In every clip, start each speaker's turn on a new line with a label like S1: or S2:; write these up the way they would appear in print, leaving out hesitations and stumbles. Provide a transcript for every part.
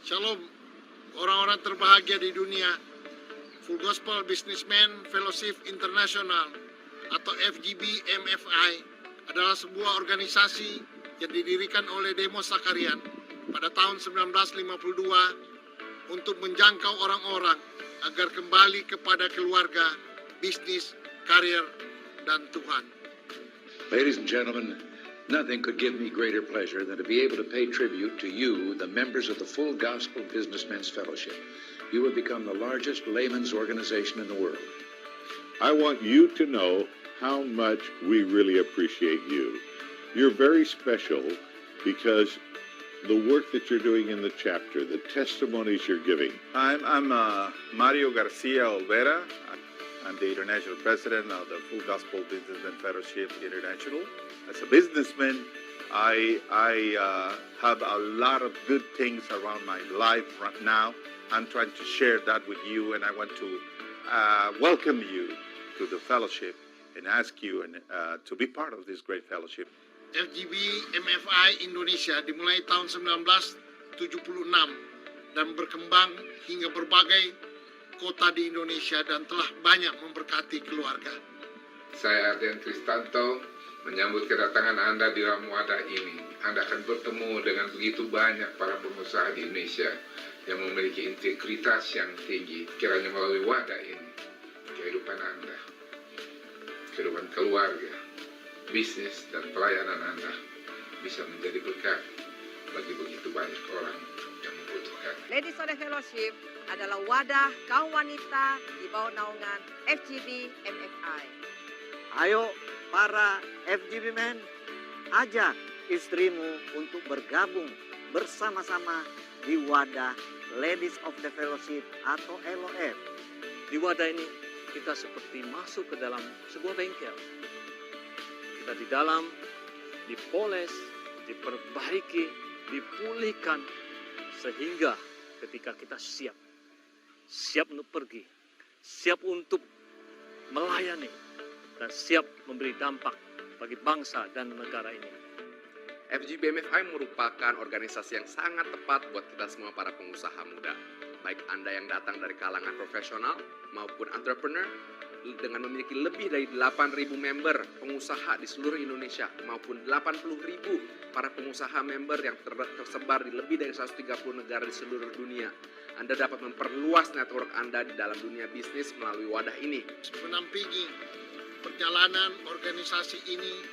S1: Shalom, orang-orang terbahagia di dunia. Full Gospel Businessman Fellowship International atau FGB MFI adalah sebuah organisasi yang didirikan oleh Demos Sakarian pada tahun 1952 untuk menjangkau orang-orang agar kembali kepada keluarga, bisnis, karir, dan Tuhan.
S2: Ladies and gentlemen, nothing could give me greater pleasure than to be able to pay tribute to you, the members of the Full Gospel Businessmen's Fellowship. You have become the largest layman's organization in the world.
S3: I want you to know how much we really appreciate you. You're very special because the work that you're doing in the chapter, the testimonies you're giving.
S4: I'm Mario Garcia Olvera. I'm the international president of the Full Gospel Businessmen Fellowship International. As a businessman, I have a lot of good things around my life right now. I'm trying to share that with you, and I want to welcome you to the fellowship and ask you to be part of this great fellowship.
S1: FGB MFI Indonesia dimulai tahun 1976 dan berkembang hingga berbagai kota di Indonesia dan telah banyak memberkati keluarga.
S5: Saya Arden Tristanto menyambut kedatangan Anda di dalam wadah ini. Anda akan bertemu dengan begitu banyak para pengusaha di Indonesia yang memiliki integritas yang tinggi. Kiranya melalui wadah ini, kehidupan Anda, kehidupan keluarga, bisnis, dan pelayanan Anda bisa menjadi berkat bagi begitu banyak orang yang membutuhkan.
S6: Ladies of the Fellowship adalah wadah kaum wanita di bawah naungan FGB MFI.
S7: Ayo para FGB men, ajak istrimu untuk bergabung bersama-sama di wadah Ladies of the Fellowship atau LOF.
S8: Di wadah ini kita seperti masuk ke dalam sebuah bengkel. Kita di dalam dipoles, diperbaiki, dipulihkan sehingga ketika kita siap untuk pergi, siap untuk melayani, dan siap memberi dampak bagi bangsa dan negara ini.
S9: FGB MFI merupakan organisasi yang sangat tepat buat kita semua para pengusaha muda. Baik Anda yang datang dari kalangan profesional maupun entrepreneur, dengan memiliki lebih dari 8.000 member pengusaha di seluruh Indonesia maupun 80.000 para pengusaha member yang tersebar di lebih dari 130 negara di seluruh dunia. Anda dapat memperluas network Anda di dalam dunia bisnis melalui wadah ini.
S1: Menampingi perjalanan organisasi ini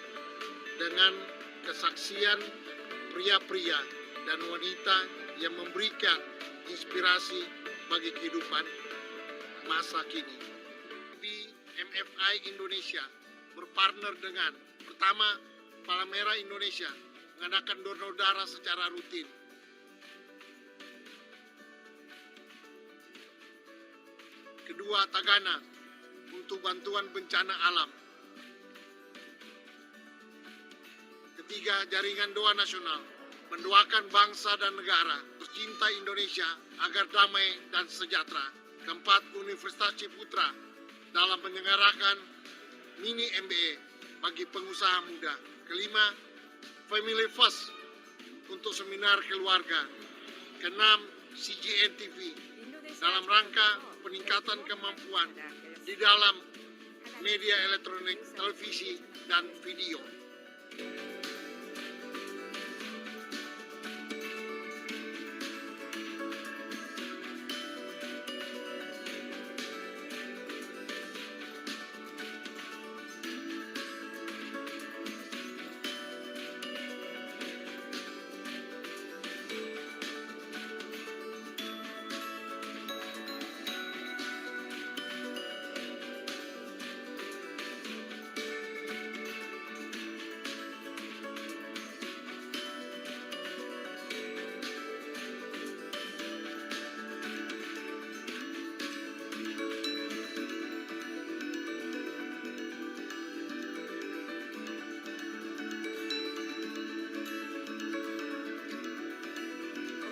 S1: dengan kesaksian pria-pria dan wanita yang memberikan inspirasi bagi kehidupan masa kini. MFI Indonesia berpartner dengan pertama Palang Merah Indonesia mengadakan donor darah secara rutin. Kedua, Tagana untuk bantuan bencana alam. Ketiga, Jaringan Doa Nasional mendoakan bangsa dan negara tercinta Indonesia agar damai dan sejahtera. Keempat, Universitas Ciputra dalam menyelenggarakan mini MBA bagi pengusaha muda. Kelima, Family First untuk seminar keluarga. Keenam, CGN TV dalam rangka peningkatan kemampuan di dalam media elektronik, televisi, dan video.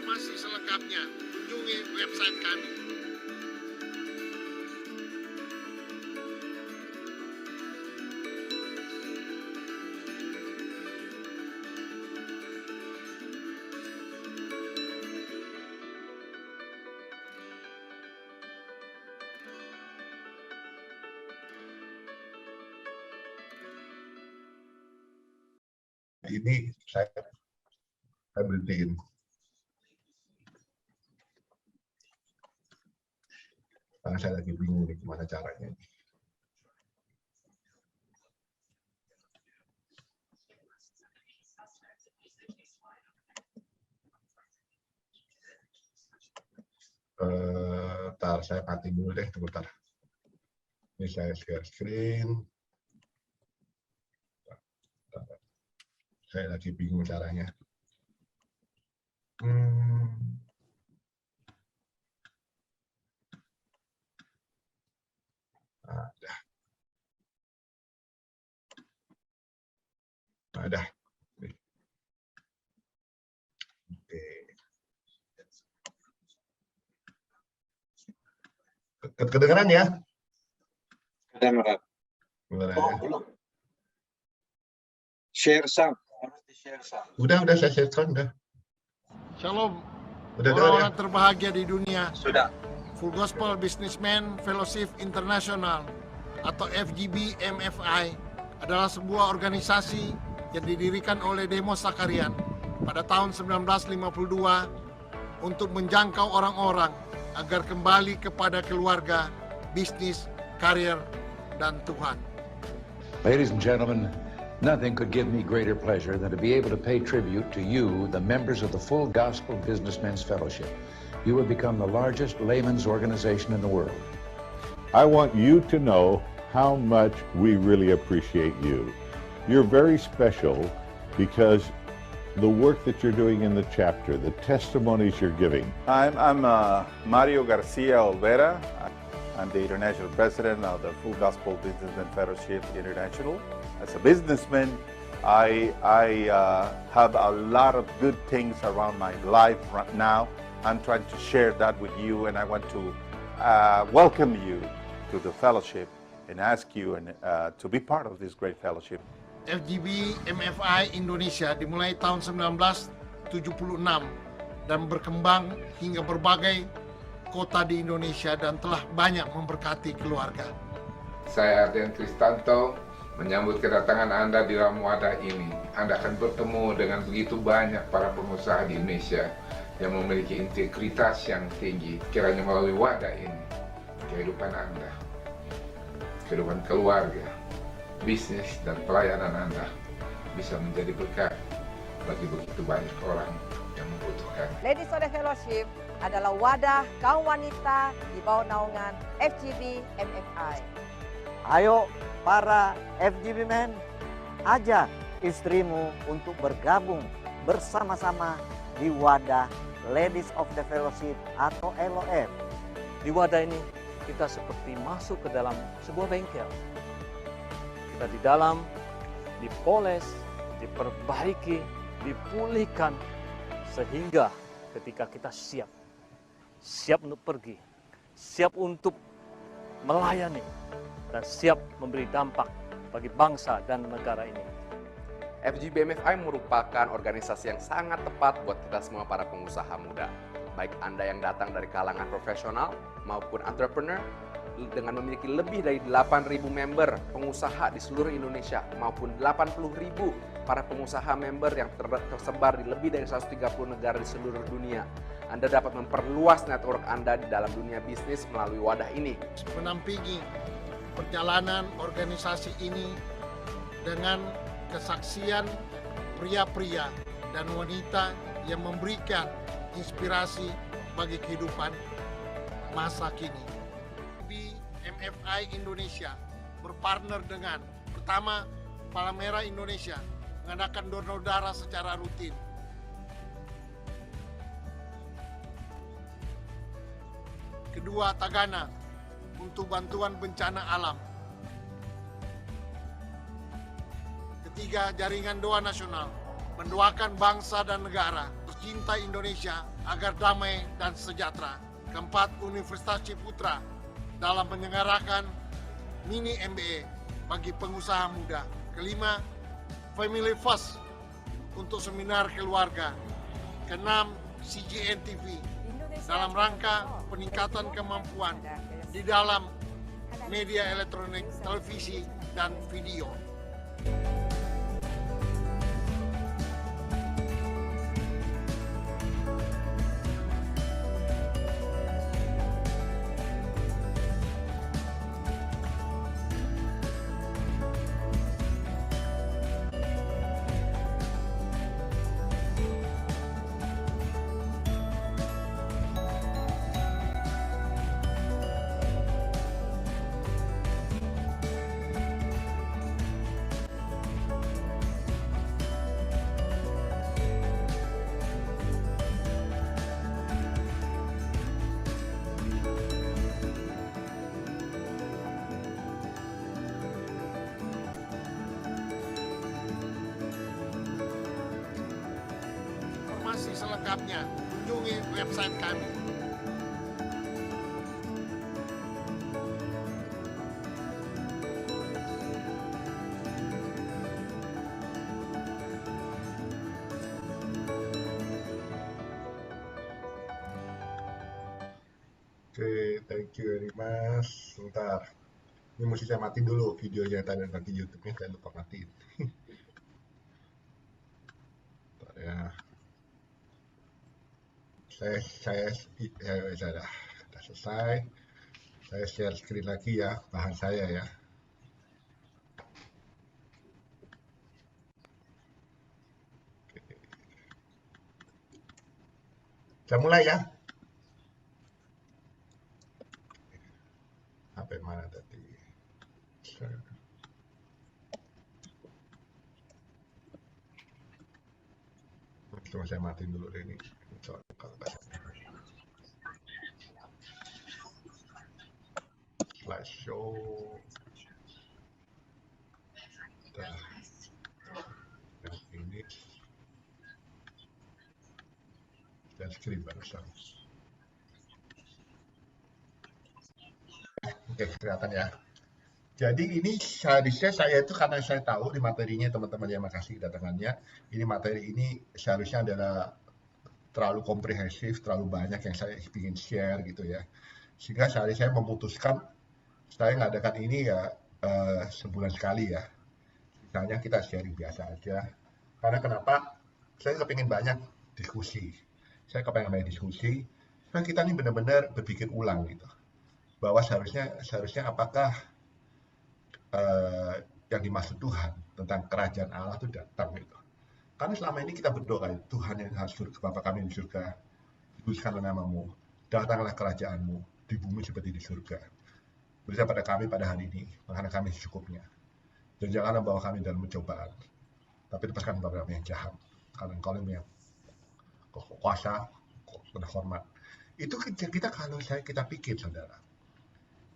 S1: Informasi selengkapnya kunjungi website kami.
S10: ini saya berhentiin. Karena saya lagi bingung nih gimana caranya. Ntar saya mati dulu deh, sebentar. Ini saya share screen. Saya lagi bingung caranya. Ada. Oke. Kedengeran ya?
S11: Kedengeran.
S10: Kedengeran
S11: Oh,
S10: ya?
S11: belum. Share sound. Harus di-share sound.
S10: Udah saya share screen udah.
S1: Shalom,
S10: Udah
S1: orang-orang
S10: ya?
S1: terbahagia di dunia.
S11: Sudah.
S1: Full Gospel Businessman Fellowship International atau FGB MFI adalah sebuah organisasi yang didirikan oleh Demos Sakarian pada tahun 1952 untuk menjangkau orang-orang agar kembali kepada keluarga, bisnis, karir, dan Tuhan.
S2: Ladies and gentlemen, nothing could give me greater pleasure than to be able to pay tribute to you, the members of the Full Gospel Businessmen's Fellowship. You have become the largest layman's organization in the world.
S3: I want you to know how much we really appreciate you. You're very special because the work that you're doing in the chapter, the testimonies you're giving.
S4: I'm Mario Garcia Olvera. I'm the International President of the Full Gospel Businessmen Fellowship International. As a businessman, I have a lot of good things around my life right now. I'm trying to share that with you, and I want to welcome you to the fellowship and ask you to be part of this great fellowship.
S1: FGB MFI Indonesia dimulai tahun 1976 dan berkembang hingga berbagai kota di Indonesia dan telah banyak memberkati keluarga.
S5: Saya Arden Kristanto menyambut kedatangan Anda di dalam wadah ini. Anda akan bertemu dengan begitu banyak para pengusaha di Indonesia yang memiliki integritas yang tinggi. Kiranya melalui wadah ini, kehidupan Anda, kehidupan keluarga, bisnis, dan pelayanan Anda bisa menjadi berkat bagi begitu banyak orang yang membutuhkan.
S6: Ladies of the Fellowship adalah wadah kaum wanita di bawah naungan FGB MFI.
S7: Ayo para FGB Men, ajak istrimu untuk bergabung bersama-sama di wadah Ladies of the Fellowship atau LOF.
S8: Di wadah ini kita seperti masuk ke dalam sebuah bengkel. Kita di dalam dipoles, diperbaiki, dipulihkan sehingga ketika kita siap untuk pergi, siap untuk melayani, dan siap memberi dampak bagi bangsa dan negara ini.
S9: FGB MFI merupakan organisasi yang sangat tepat buat kita semua para pengusaha muda. Baik Anda yang datang dari kalangan profesional maupun entrepreneur, dengan memiliki lebih dari 8.000 member pengusaha di seluruh Indonesia maupun 80.000 para pengusaha member yang tersebar di lebih dari 130 negara di seluruh dunia. Anda dapat memperluas network Anda di dalam dunia bisnis melalui wadah ini.
S1: Menampingi perjalanan organisasi ini dengan kesaksian pria-pria dan wanita yang memberikan inspirasi bagi kehidupan masa kini. MFI Indonesia berpartner dengan pertama Palang Indonesia mengadakan donor darah secara rutin. Kedua, Tagana untuk bantuan bencana alam. Ketiga, Jaringan Doa Nasional mendoakan bangsa dan negara tercinta Indonesia agar damai dan sejahtera. Keempat, Universitas Ciputra dalam menyelenggarakan mini MBA bagi pengusaha muda. Kelima, Family First untuk seminar keluarga. Keenam, CGN TV dalam rangka peningkatan kemampuan di dalam media elektronik, televisi, dan video. informasi selengkapnya, kunjungi website kami.
S10: Oke, thank you very much. Sebentar. Ini mesti saya matiin dulu videonya tadi, nanti YouTube-nya saya lupa matiin. Bentar ya. Saya sudah selesai. Saya share screen lagi ya, bahan saya ya. Oke. Saya mulai ya. Sampai mana tadi? Coba saya matiin dulu deh ini. Soalnya kalau slideshow. Nah, yang ini dan screen barusan. Oke, kelihatan ya. Jadi ini seharusnya saya itu, karena saya tahu di materinya teman-teman yang makasih kedatangannya, ini materi ini seharusnya adalah terlalu komprehensif, terlalu banyak yang saya ingin share gitu ya. Sehingga saya memutuskan saya ngadakan ini ya sebulan sekali ya. Misalnya kita sharing biasa aja. Karena kenapa? Saya kepingin banyak diskusi. Saya kepingin banyak diskusi. Supaya kita ini benar-benar berpikir ulang gitu. Bahwa seharusnya apakah yang dimaksud Tuhan tentang kerajaan Allah itu datang gitu. Karena selama ini kita berdoa, Tuhan yang harus surga, Bapa kami di surga, dikuduskanlah namamu, datanglah kerajaanmu di bumi seperti di surga. Berikan pada kami pada hari ini, makanan kami secukupnya. Dan janganlah bawa kami dalam pencobaan, tapi lepaskan kepada kami yang jahat. Karena Engkau yang kuasa dan hormat. Itu kita kalau kita pikir, saudara,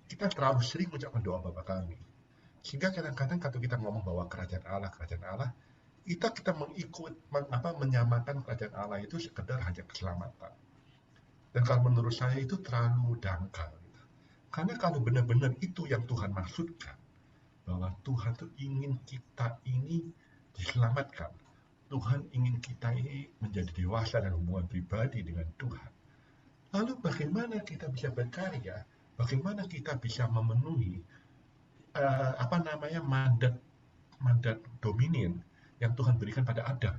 S10: kita terlalu sering mengucapkan doa Bapa kami. Sehingga kadang-kadang kalau kita ngomong bahwa kerajaan Allah, kita menyamakan kerajaan Allah itu sekedar hanya keselamatan. Dan kalau menurut saya itu terlalu dangkal. Gitu. Karena kalau benar-benar itu yang Tuhan maksudkan, bahwa Tuhan tuh ingin kita ini diselamatkan. Tuhan ingin kita ini menjadi dewasa dan hubungan pribadi dengan Tuhan. Lalu bagaimana kita bisa berkarya? Bagaimana kita bisa memenuhi mandat dominion yang Tuhan berikan pada Adam?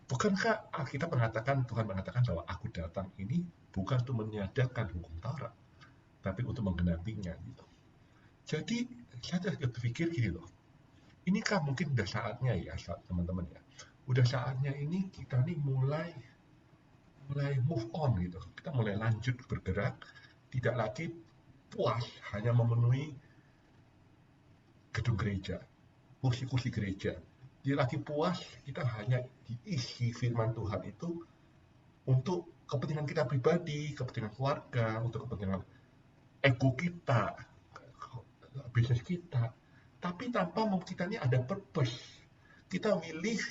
S10: Bukankah Alkitab Tuhan mengatakan bahwa aku datang ini bukan untuk menyadarkan hukum Taurat, tapi untuk menggenapinya gitu. Jadi saya berpikir gini loh, ini kan mungkin udah saatnya ya teman-teman ya, udah saatnya ini kita nih mulai move on gitu, kita mulai lanjut bergerak, tidak lagi puas hanya memenuhi gedung gereja, kursi-kursi gereja. Dia lagi puas kita hanya diisi firman Tuhan itu untuk kepentingan kita pribadi, kepentingan keluarga, untuk kepentingan ego kita, bisnis kita. Tapi tanpa kita ini ada purpose. Kita live,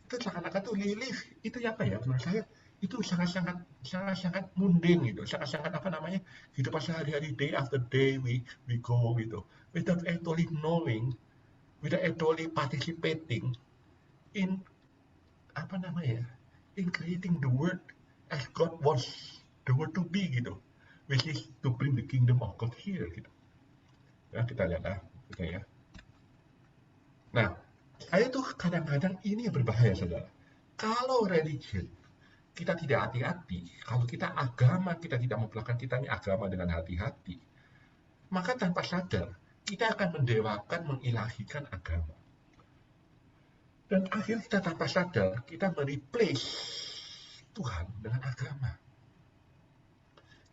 S10: itu seakan-akan tuh live, itu apa ya? Menurut saya itu sangat mundane gitu, sangat hidup sehari-hari, day after day we go gitu, without actually knowing, without actually participating in in creating the world as God wants the world to be gitu, which is to bring the kingdom of God here gitu. Ya, kita lihat gitu ya. Nah, saya tuh kadang-kadang ini yang berbahaya, saudara. Kalau religion kita tidak hati-hati, kalau kita agama kita tidak mempelajari kita ini agama dengan hati-hati, maka tanpa sadar kita akan mendewakan, mengilahikan agama. Dan akhirnya kita tanpa sadar kita mereplace Tuhan dengan agama.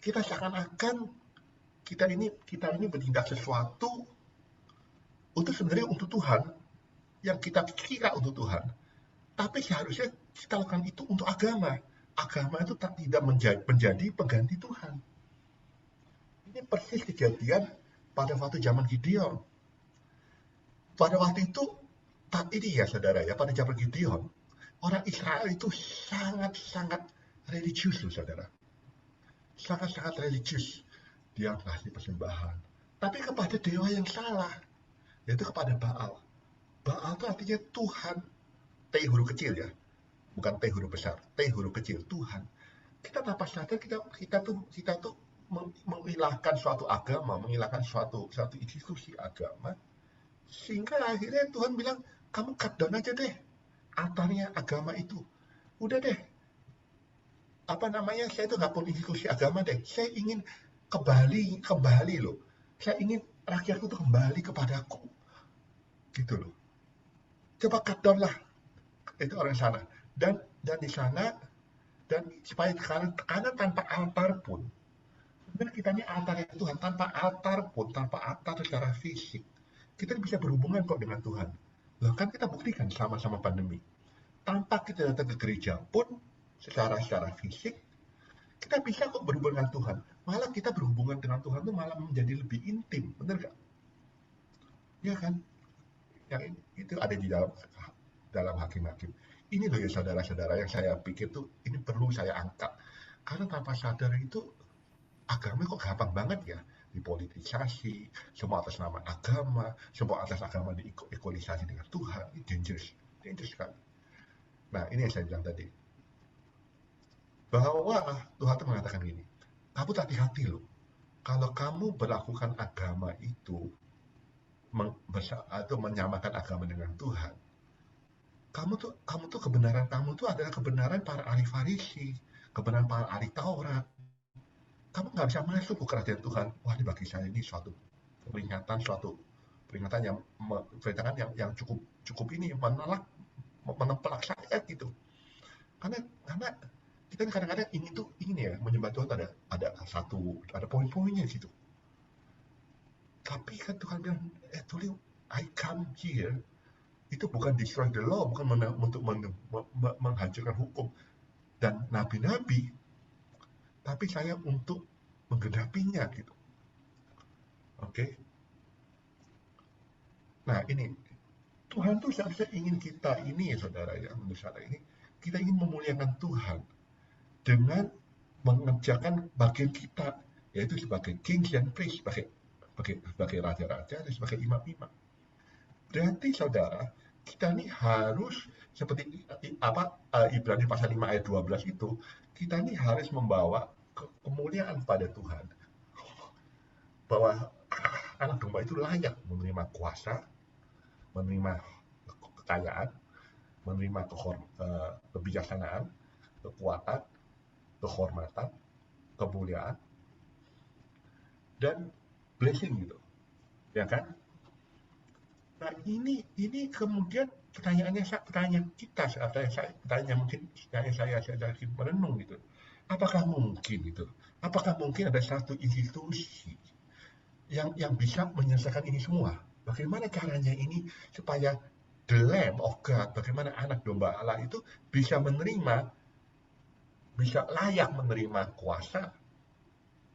S10: Kita seakan-akan kita ini bertindak sesuatu sebenarnya untuk Tuhan, yang kita kira untuk Tuhan, tapi seharusnya kita lakukan itu untuk agama. Agama itu tidak menjadi pengganti Tuhan. Ini persis kejadian pada waktu zaman Gideon. Pada waktu itu, ini ya saudara ya, pada zaman Gideon, Orang Israel itu sangat-sangat religius loh, saudara. Sangat-sangat religius. Dia ngasih persembahan. Tapi kepada dewa yang salah, yaitu kepada Baal. Baal itu artinya Tuhan. T huruf kecil ya. Bukan T huruf besar. T huruf kecil, Tuhan. Kita tanpa sadar kita tuh mengilahkan suatu agama, mengilahkan suatu institusi agama, sehingga akhirnya Tuhan bilang, kamu cut down aja deh altarnya agama itu. Udah deh, saya itu nggak punya institusi agama deh. Saya ingin kembali loh. Saya ingin rakyatku tuh kembali kepadaku, gitu loh. Coba cut down lah itu orang sana. Dan di sana, dan supaya karena tanpa altar pun, sebenarnya kita ini altarnya Tuhan, tanpa altar secara fisik, kita bisa berhubungan kok dengan Tuhan. Loh, kan kita buktikan sama-sama pandemi. Tanpa kita datang ke gereja pun, secara fisik, kita bisa kok berhubungan dengan Tuhan. Malah kita berhubungan dengan Tuhan itu malah menjadi lebih intim, benar gak? Ya kan? Yang itu ada di dalam Hakim-Hakim. Ini loh ya saudara-saudara yang saya pikir tuh ini perlu saya angkat. Karena tanpa sadar itu agama kok gampang banget ya dipolitisasi, semua atas nama agama, semua atas agama diikolisasi dengan Tuhan. Ini dangerous sekali. Nah, ini yang saya bilang tadi. Bahwa Tuhan itu mengatakan gini, kamu hati-hati loh. Kalau kamu berlakukan agama itu, atau menyamakan agama dengan Tuhan, kamu tuh kebenaran kamu tuh adalah kebenaran para ahli Farisi, kebenaran para ahli Taurat. Kamu nggak bisa masuk ke kerajaan Tuhan. Wah, ini bagi saya ini suatu peringatan yang cukup ini menempelak saya gitu. Karena kita kadang-kadang ingin ya menyembah Tuhan ada poin-poinnya gitu. Tapi kan Tuhan bilang, actually I come here itu bukan destroy the law, bukan untuk menghancurkan hukum dan nabi-nabi, tapi saya untuk menggenapinya gitu. Oke. Nah, ini Tuhan tuh seharusnya ingin kita ini ya saudara ya, menurut saya ini kita ingin memuliakan Tuhan dengan mengerjakan bagian kita, yaitu sebagai kings and priests, sebagai raja-raja dan sebagai imam-imam. Berarti saudara, kita ini harus seperti Ibrani pasal 5 ayat 12 itu, kita ini harus membawa kemuliaan pada Tuhan. Bahwa anak domba itu layak menerima kuasa, menerima kekayaan, menerima kebijaksanaan, kekuatan, kehormatan, kemuliaan, dan blessing gitu. Ya kan? Nah, ini kemudian pertanyaan kita, pertanyaan saya merenung gitu. Apakah mungkin gitu? Apakah mungkin ada satu institusi yang bisa menyelesaikan ini semua? Bagaimana caranya ini supaya the Lamb of God, bagaimana anak domba Allah itu bisa layak menerima kuasa?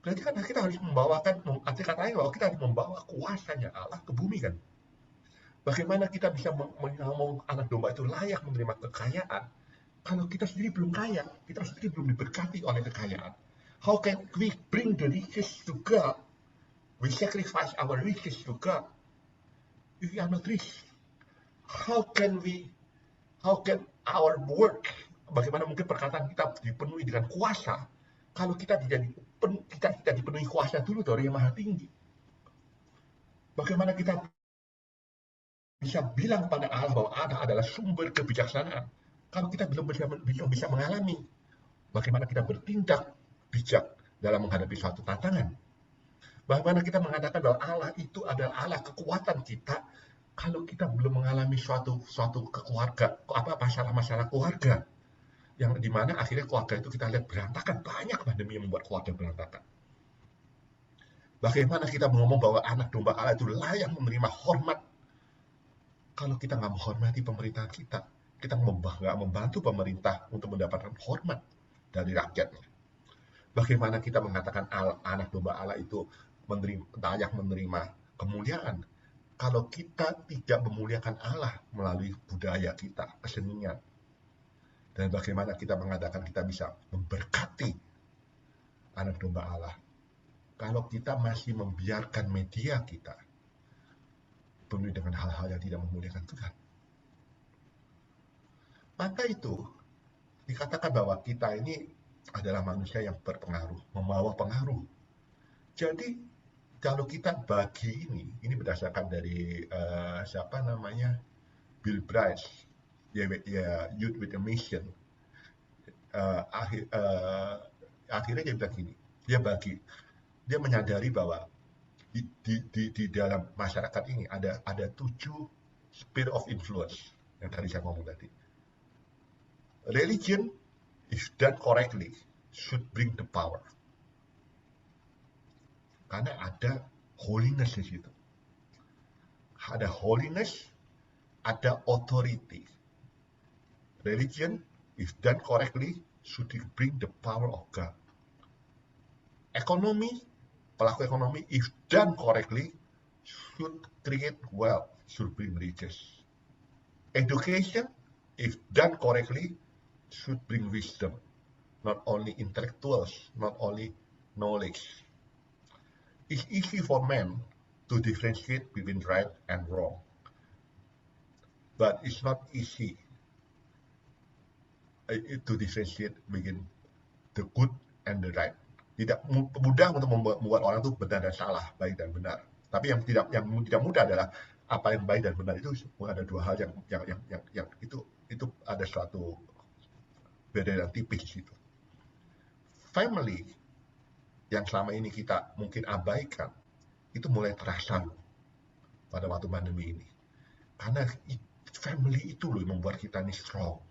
S10: Berarti kan kita harus arti katanya bahwa kita harus membawa kuasanya Allah ke bumi kan? Bagaimana kita bisa ngomong anak domba itu layak menerima kekayaan kalau kita sendiri belum kaya, kita sendiri belum diberkati oleh kekayaan? How can we bring the riches to God? We sacrifice our riches to God if we are not rich. How can our work, bagaimana mungkin perkataan kita dipenuhi dengan kuasa kalau kita tidak dipenuhi kuasa dulu dari yang maha tinggi? Bagaimana kita bisa bilang pada Allah bahwa Allah adalah sumber kebijaksanaan kalau kita belum bisa mengalami bagaimana kita bertindak bijak dalam menghadapi suatu tantangan? Bagaimana kita mengatakan bahwa Allah itu adalah Allah kekuatan kita kalau kita belum mengalami suatu masalah keluarga yang dimana akhirnya keluarga itu kita lihat berantakan, banyak pandemi yang membuat keluarga berantakan. Bagaimana kita ngomong bahwa anak domba Allah itu layak menerima hormat kalau kita nggak menghormati pemerintahan kita nggak membantu pemerintah untuk mendapatkan hormat dari rakyatnya. Bagaimana kita mengatakan anak domba Allah itu layak menerima kemuliaan kalau kita tidak memuliakan Allah melalui budaya kita, kesenian, Dan bagaimana kita mengatakan kita bisa memberkati anak domba Allah kalau kita masih membiarkan media kita penuh dengan hal-hal yang tidak memuliakan Tuhan. Maka itu dikatakan bahwa kita ini adalah manusia yang berpengaruh, membawa pengaruh. Jadi kalau kita bagi ini berdasarkan dari siapa namanya, Bill Bright, Youth with a Mission. Akhirnya dia bilang gini, dia menyadari bahwa di dalam masyarakat ini ada 7 sphere of influence yang tadi saya ngomong tadi. Religion, if done correctly, should bring the power. Karena ada holiness di situ. Ada holiness, ada authority. Religion, if done correctly, should bring the power of God. Ekonomi, pelaku ekonomi, if done correctly, should create wealth, should bring riches. Education, if done correctly, should bring wisdom, not only intellectuals, not only knowledge. It's easy for men to differentiate between right and wrong, but it's not easy to differentiate between the good and the right. Tidak mudah untuk membuat orang itu benar dan salah, baik dan benar. Tapi yang tidak mudah adalah apa yang baik dan benar itu ada 2 hal yang itu ada suatu beda dan tipis di situ. Family yang selama ini kita mungkin abaikan itu mulai terasa loh pada waktu pandemi ini. Karena family itu loh yang membuat kita ini strong.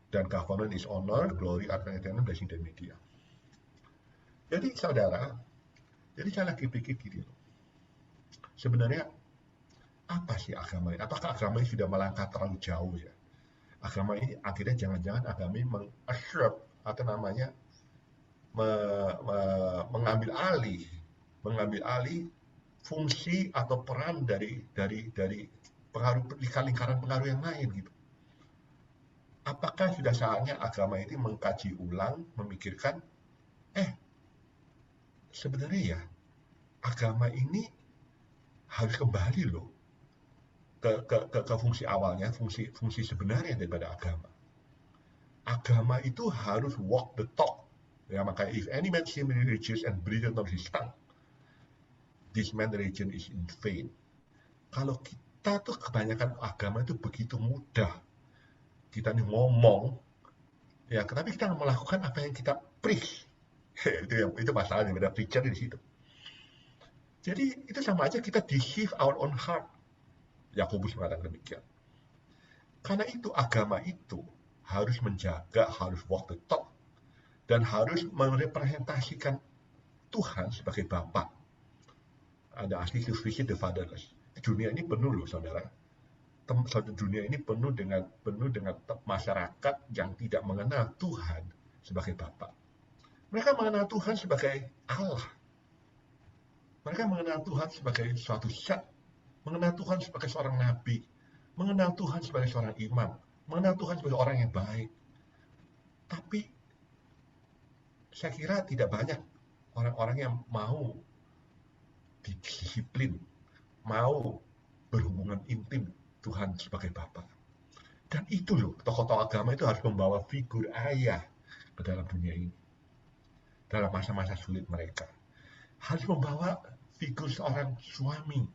S10: Dan government is honor, glory, advantage, blessing, dan media. Jadi saudara, saya lagi pikir gini loh. Sebenarnya apa sih agama ini? Apakah agama ini sudah melangkah terlalu jauh ya? Agama ini akhirnya jangan-jangan agama ini mengassert atau namanya mengambil alih fungsi atau peran dari pengaruh lingkaran pengaruh yang lain gitu. Apakah sudah saatnya agama ini mengkaji ulang, memikirkan, sebenarnya ya agama ini harus kembali loh ke fungsi awalnya, fungsi sebenarnya daripada agama. Agama itu harus walk the talk. Ya, makanya if any man seem religious and breathes on his tongue, this man religion is in vain. Kalau kita tuh kebanyakan agama itu begitu mudah. Kita nih ngomong, ya, tapi kita melakukan apa yang kita preach. itu masalahnya daripada preacher di situ. Jadi itu sama aja kita deceive our own heart. Yakobus mengatakan demikian. Karena itu agama itu harus menjaga, harus walk the talk, dan harus merepresentasikan Tuhan sebagai Bapa. Ada asli to visit the fatherless. Dunia ini penuh loh saudara. Dunia ini penuh dengan masyarakat yang tidak mengenal Tuhan sebagai Bapa. Mereka mengenal Tuhan sebagai Allah. Mereka mengenal Tuhan sebagai suatu zat, mengenal Tuhan sebagai seorang nabi, mengenal Tuhan sebagai seorang imam, mengenal Tuhan sebagai orang yang baik. Tapi saya kira tidak banyak orang-orang yang mau didisiplin, mau berhubungan intim Tuhan sebagai Bapa. Dan itu loh, tokoh-tokoh agama itu harus membawa figur ayah ke dalam dunia ini. Dalam masa-masa sulit mereka. Harus membawa figur seorang suami.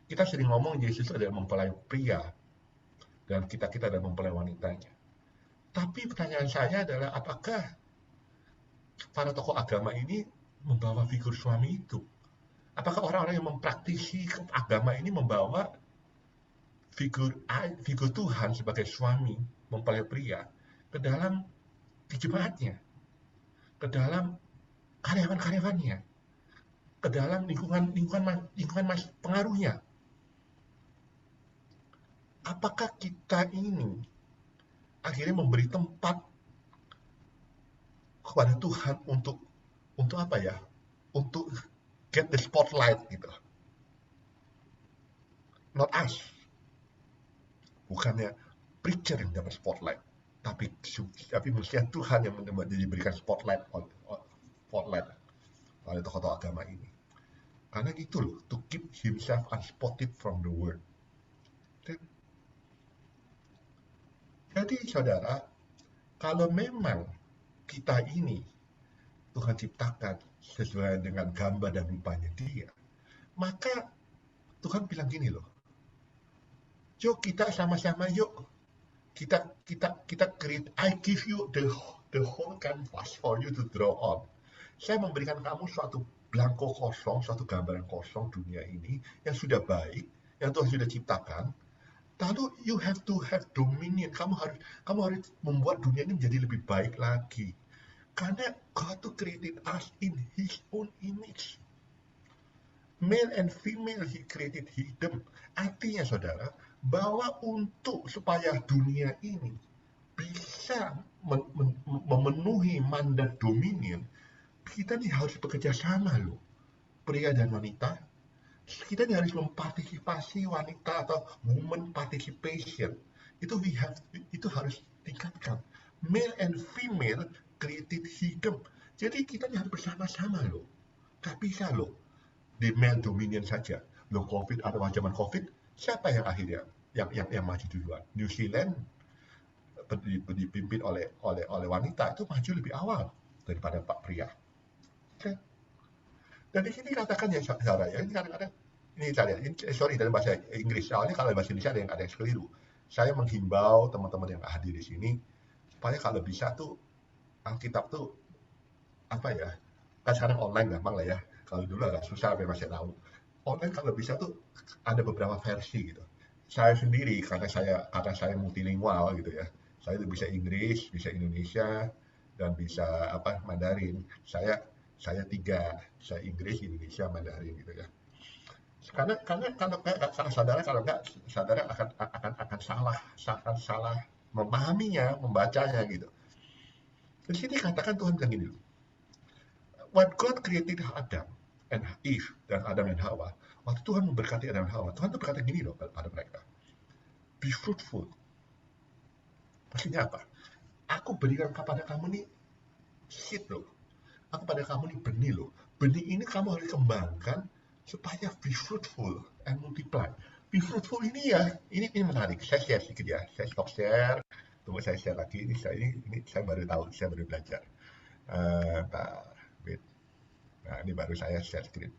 S10: Kita sering ngomong Yesus adalah mempelai pria. Dan kita adalah mempelai wanitanya. Tapi pertanyaan saya adalah apakah para tokoh agama ini membawa figur suami itu? Apakah orang-orang yang mempraktisi agama ini membawa figur Tuhan sebagai suami, mempelai pria, ke dalam di jemaatnya, ke dalam karyawan-karyawannya, ke dalam lingkungan pengaruhnya? Apakah kita ini akhirnya memberi tempat kepada Tuhan untuk apa ya? Untuk get the spotlight gitu. Not us. Bukannya preacher yang dapat spotlight, tapi mestinya Tuhan yang diberikan spotlight oleh tokoh-tokoh agama ini. Karena gitu loh, to keep himself unspotted from the world. Jadi saudara, kalau memang kita ini Tuhan ciptakan sesuai dengan gambar dan rupanya Dia, maka Tuhan bilang gini loh, yuk kita sama-sama yuk, kita create, I give you the whole canvas for you to draw on. Saya memberikan kamu suatu blanko kosong, suatu gambaran kosong dunia ini yang sudah baik, yang Tuhan sudah ciptakan. Lalu you have to have dominion. Kamu harus membuat dunia ini menjadi lebih baik lagi. Karena God to created us in His own image. Male and female He created them. Artinya saudara, bahwa supaya dunia ini bisa memenuhi mandat dominion, kita nih harus bekerja sama loh, pria dan wanita. Kita nih harus mempartisipasi wanita atau woman participation. Itu harus tingkatkan. Male and female created them. Jadi kita nih harus bersama-sama loh. Gak bisa loh di male dominion saja. Loh COVID atau zaman COVID, siapa yang akhirnya yang maju duluan? New Zealand dipimpin oleh wanita itu maju lebih awal daripada Pak pria. Okay. Dan di sini katakan ya saudara ya, ini kadang-kadang sorry dalam bahasa Inggris, soalnya kalau bahasa Indonesia ada yang keliru. Saya menghimbau teman-teman yang hadir di sini supaya kalau bisa tuh Alkitab tuh apa ya, kan sekarang online gampang lah ya. Kalau dulu agak susah, memang saya tahu. Online kalau bisa tuh ada beberapa versi gitu. Saya sendiri karena saya multilingual gitu ya. Saya tuh bisa Inggris, bisa Indonesia, dan bisa Mandarin. Saya 3, saya Inggris, Indonesia, Mandarin gitu ya. Karena kalau saudara akan salah memahaminya, membacanya gitu. Di sini katakan Tuhan bilang gini, when God created Adam and Eve, dan Adam dan Hawa, waktu Tuhan memberkati Adam dan Hawa, Tuhan tuh berkata gini loh pada mereka, be fruitful. Maksudnya apa? Aku berikan kepada kamu nih seed loh. Aku pada kamu nih benih loh. Benih ini kamu harus kembangkan supaya be fruitful and multiply. Be fruitful ini ya, ini menarik. Saya share sedikit ya. Saya stop share. Tunggu saya share lagi. Ini saya baru tahu, saya baru belajar. Nah, ini baru saya share screen.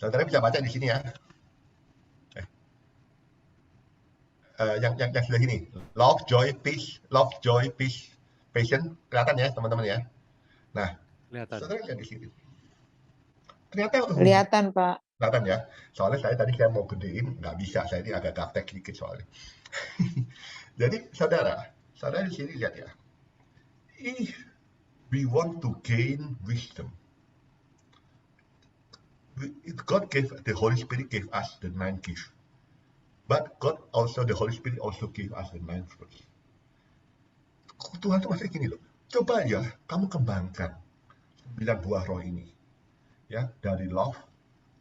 S10: Saudara bisa baca di sini ya. Yang sudah gini, love, joy, peace, patience, kelihatan ya teman-teman ya. Nah, saudara lihat di sini. Ternyata
S12: kelihatan Pak.
S10: Kelihatan ya. Soalnya saya mau gedein, nggak bisa. Saya ini agak gaptek sedikit soalnya. Jadi saudara di sini lihat ya. If we want to gain wisdom, God gave the Holy Spirit gave us the 9 gifts. But the Holy Spirit also gave us the 9 fruits. Tuhan tuh masih gini loh. Coba ya, kamu kembangkan 9 buah roh ini. Ya, dari love,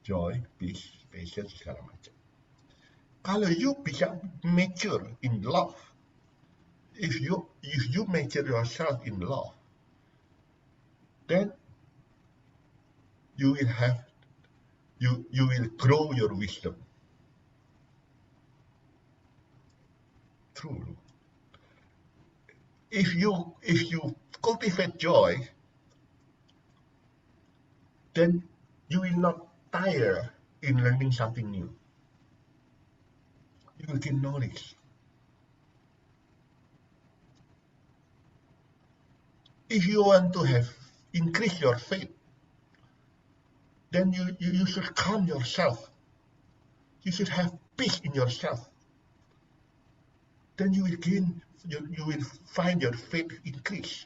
S10: joy, peace, patience, segala macam. Kalau you bisa mature in love, if you mature yourself in love, then you will grow your wisdom. True. If you cultivate joy, then you will not tire in learning something new. You will gain knowledge. If you want to increase your faith, then you should calm yourself. You should have peace in yourself. Then you will find your faith increase.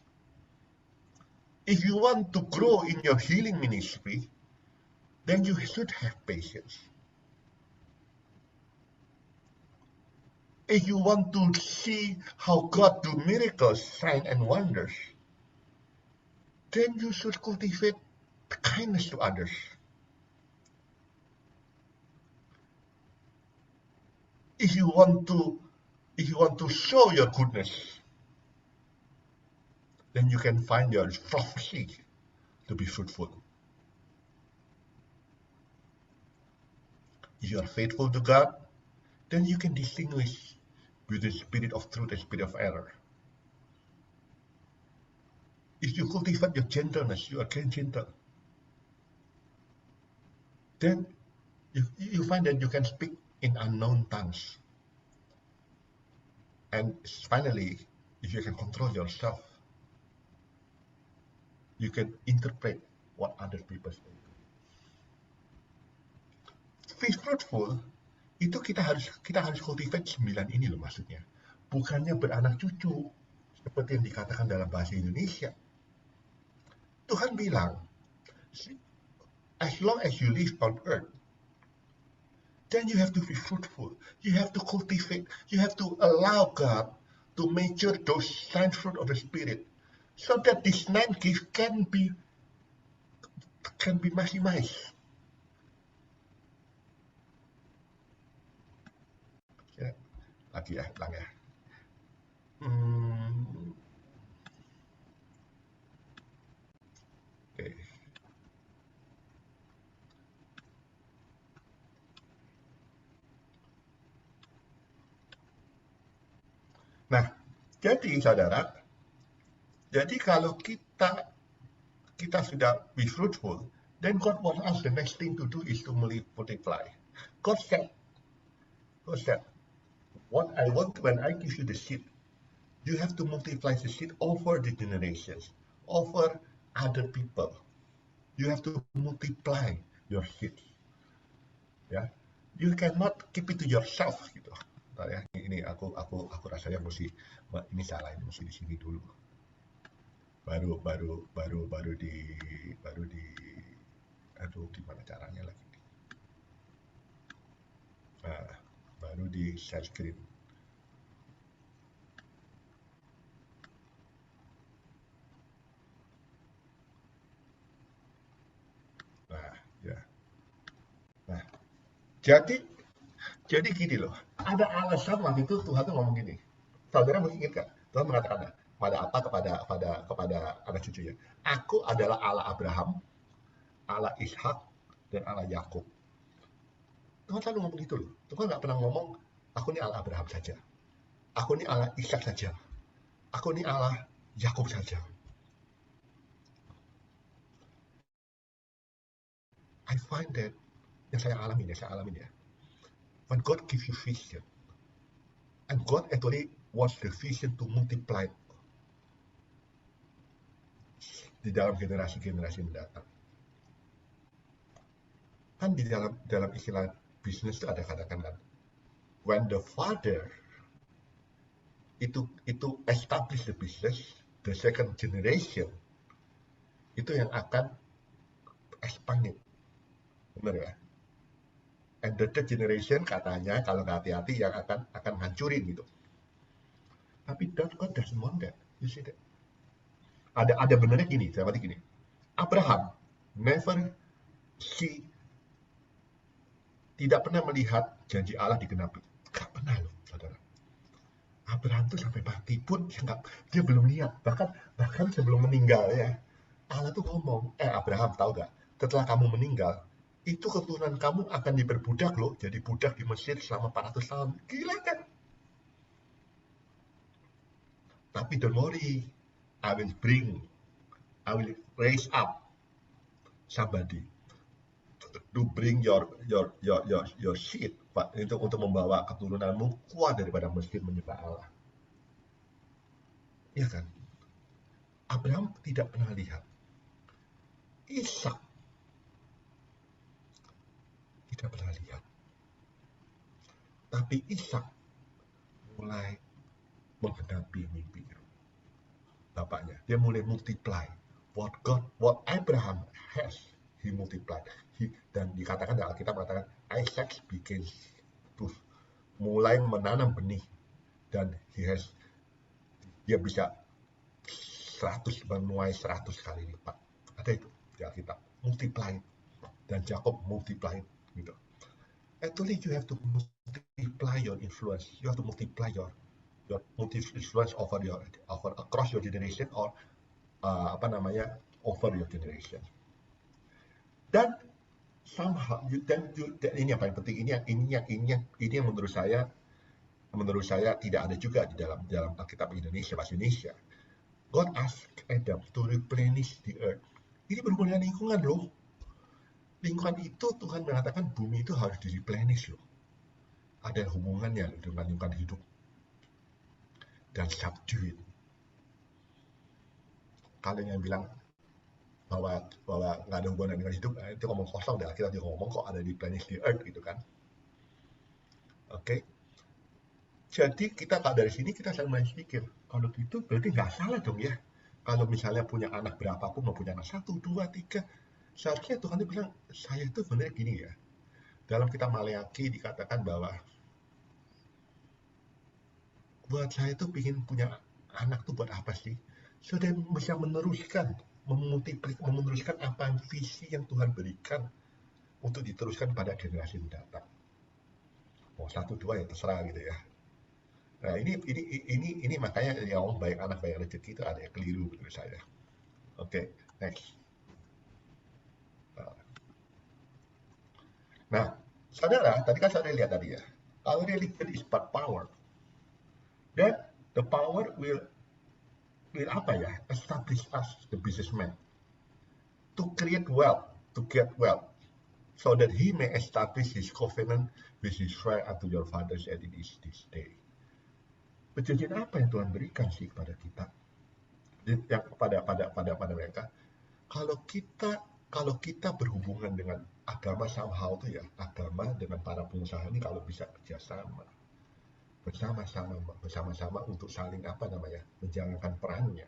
S10: If you want to grow in your healing ministry, then you should have patience. If you want to see how God do miracles, signs, and wonders, then you should cultivate kindness to others. If you want to show your goodness, then you can find your prophecy to be fruitful. If you are faithful to God, then you can distinguish between the spirit of truth and spirit of error. If you cultivate your gentleness, you are gentle, then you find that you can speak in unknown tongues. And finally, if you can control yourself, you can interpret what other people say. Be fruitful, itu kita harus cultivate 9 ini loh maksudnya. Bukannya beranak cucu, seperti yang dikatakan dalam bahasa Indonesia. Tuhan bilang, as long as you live on earth, then you have to be fruitful. You have to cultivate. You have to allow God to mature those 9 fruit of the Spirit, so that this 9 gift can be maximized. Ya, lagi ya, lang ya. Oke. Nah, jadi saudara, jadi kalau kita sudah be fruitful, then God wants us, the next thing to do is to multiply. God said, what I want when I give you the seed, you have to multiply the seed over the generations, over other people. You have to multiply your seed. Ya, you cannot keep it to yourself gitu. Bentar ya, ini aku rasanya mesti ini salah, ini mesti di sini dulu. Baru di aduh gimana caranya lagi. Nah, baru di share screen. Nah, ya. Nah, jadi gini loh. Ada alasan waktu itu Tuhan tuh ngomong gini. Saudara mesti ingat kan? Tuhan mengatakan kepada anak cucunya. Aku adalah Allah Abraham, Allah Ishak, dan Allah Yakub. Tuhan selalu ngomong gitu loh. Tuhan nggak pernah ngomong, aku ini Allah Abraham saja. Aku ini Allah Ishak saja. Aku ini Allah Yakub saja. I find that yang saya alamin ya. When God gives you vision, and God actually wants the vision to multiply di dalam generasi-generasi mendatang. Kan di dalam istilah bisnis itu ada katakan kan, when the father itu establish the business, the second generation itu yang akan expand it. Benar ya? And the third generation katanya kalau nggak hati-hati yang akan hancurin gitu. Tapi God doesn't want that. You see that? Ada benernya gini, saya berarti gini. Abraham never see, tidak pernah melihat janji Allah digenapi. Gak pernah loh, saudara. Abraham tuh sampai mati pun dia belum lihat. Bahkan sebelum meninggal ya, Allah tuh ngomong, Abraham tahu gak? Setelah kamu meninggal, itu keturunan kamu akan diperbudak loh, jadi budak di Mesir selama 400 tahun. Gila kan? Tapi don't worry, I will raise up somebody to bring your seed, Pak, itu untuk membawa keturunanmu kuat daripada Mesir menyembah Allah. Ya kan? Abraham tidak pernah lihat. Ishak tidak pernah lihat. Tapi Ishak mulai menggenapi mimpinya. Bapaknya, dia mulai multiply. What Abraham has, he multiplied. Dan dikatakan dalam Alkitab mengatakan Isaac begins to mulai menanam benih dan dia bisa 100 menuai 100 kali lipat. Ada itu di Alkitab, multiply, dan Jacob multiply gitu. Actually you have to multiply multiply your influence. You have to multiply your influence over across your generation or over your generation. Dan somehow dan ini yang paling penting, ini yang menurut saya tidak ada juga di dalam Alkitab Indonesia, bahasa Indonesia. God asked Adam to replenish the earth. Ini berhubungan dengan lingkungan loh. Lingkungan itu Tuhan mengatakan bumi itu harus di-replenish loh. Ada hubungannya dengan lingkungan hidup. Dan subdue it. Kalau yang bilang bahwa nggak ada hubungan dengan hidup, itu ngomong kosong dah. Kita juga ngomong kok ada di replenish the earth gitu kan. Oke. Jadi kita dari sini kita sama pikir, kalau gitu berarti nggak salah dong ya. Kalau misalnya punya anak berapapun, mau punya anak 1, 2, 3, seharusnya Tuhan itu bilang, saya itu benar gini ya. Dalam kitab Maleakhi dikatakan bahwa buat saya itu ingin punya anak tuh buat apa sih? Sudah bisa meneruskan apa visi yang Tuhan berikan untuk diteruskan pada generasi mendatang. Mau 1, 2 ya terserah gitu ya. Nah ini makanya yang baik anak baik rezeki itu ada yang keliru menurut saya. Oke, next. Nah, saudara, tadi kan saudara lihat tadi ya. Kalau religion is but power, then the power will establish us the businessman to create wealth, to get wealth, so that he may establish his covenant with his friend unto your fathers and it is this day. Perjanjian apa yang Tuhan berikan sih kepada kita? Yang pada mereka. Kalau kita berhubungan dengan agama somehow tuh ya, agama dengan para pengusaha ini kalau bisa kerjasama, bersama-sama untuk saling menjalankan perannya,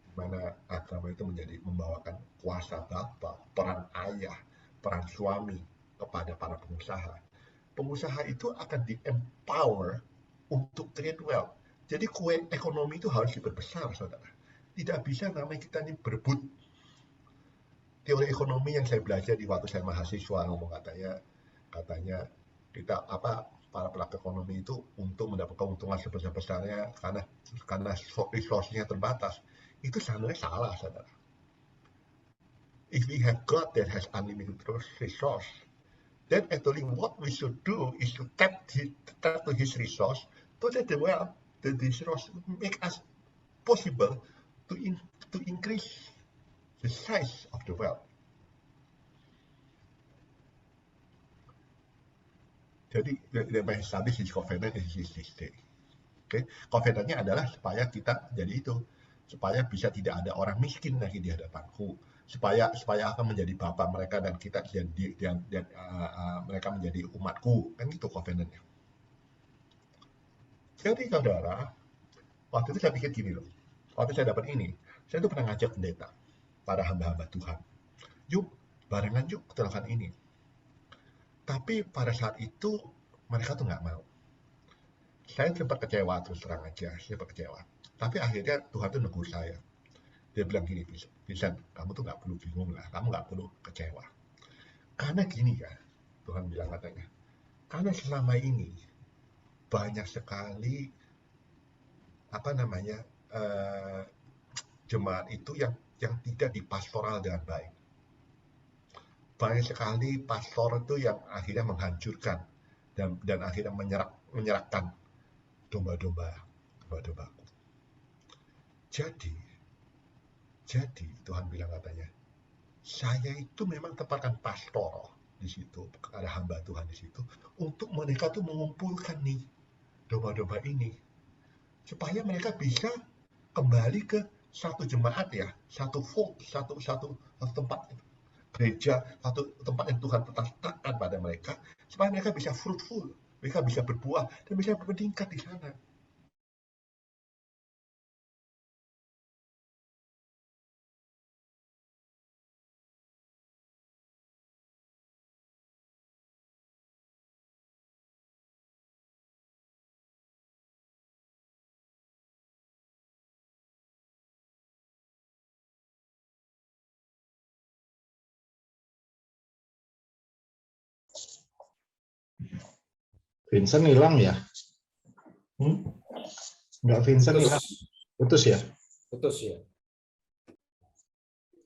S10: di mana agama itu membawakan kuasa Bapa, peran ayah, peran suami kepada para pengusaha. Pengusaha itu akan di-empower untuk create wealth. Jadi kue ekonomi itu harus diperbesar, saudara. Tidak bisa namanya kita ini berebut. Teori ekonomi yang saya belajar di waktu saya mahasiswa ngomong katanya kita para pelaku ekonomi itu untuk mendapat keuntungan sebesar-besarnya karena resource-nya terbatas. Itu sebenarnya salah, saudara. If we have God that has unlimited resource, then actually what we should do is to tap to his resource, so that the resource make us possible to increase the size of the wealth. Jadi the establish his covenant is this day. Okay? Covenantnya adalah supaya kita jadi itu, supaya bisa tidak ada orang miskin lagi di hadapanku, supaya akan menjadi bapak mereka dan kita mereka menjadi umatku, kan gitu covenantnya. Jadi saudara, waktu itu saya pikir gini loh, waktu saya dapat ini, saya tuh pernah ngajak pendeta, para hamba-hamba Tuhan, yuk barengan yuk lakukan ini. Tapi pada saat itu mereka tuh nggak mau. Saya sempat kecewa, terus terang aja, Tapi akhirnya Tuhan tuh negur saya. Dia bilang gini, Vincent, kamu tuh nggak perlu bingung lah, kamu nggak perlu kecewa. Karena gini ya, Tuhan bilang katanya, karena selama ini banyak sekali jemaat itu yang tidak dipastoral dengan baik. Banyak sekali pastor itu yang akhirnya menghancurkan dan akhirnya menyerahkan domba-dombaku. Jadi Tuhan bilang katanya, saya itu memang tempatkan pastor di situ, ada hamba Tuhan di situ, untuk mereka tuh mengumpulkan nih domba-domba ini, supaya mereka bisa kembali ke satu jemaat ya, satu tempat gereja, satu tempat yang Tuhan letakkan pada mereka, supaya mereka bisa fruitful, mereka bisa berbuah dan bisa meningkat di sana.
S12: Vincent hilang ya? Enggak, Vincent hilang. Putus ya?
S13: Putus ya.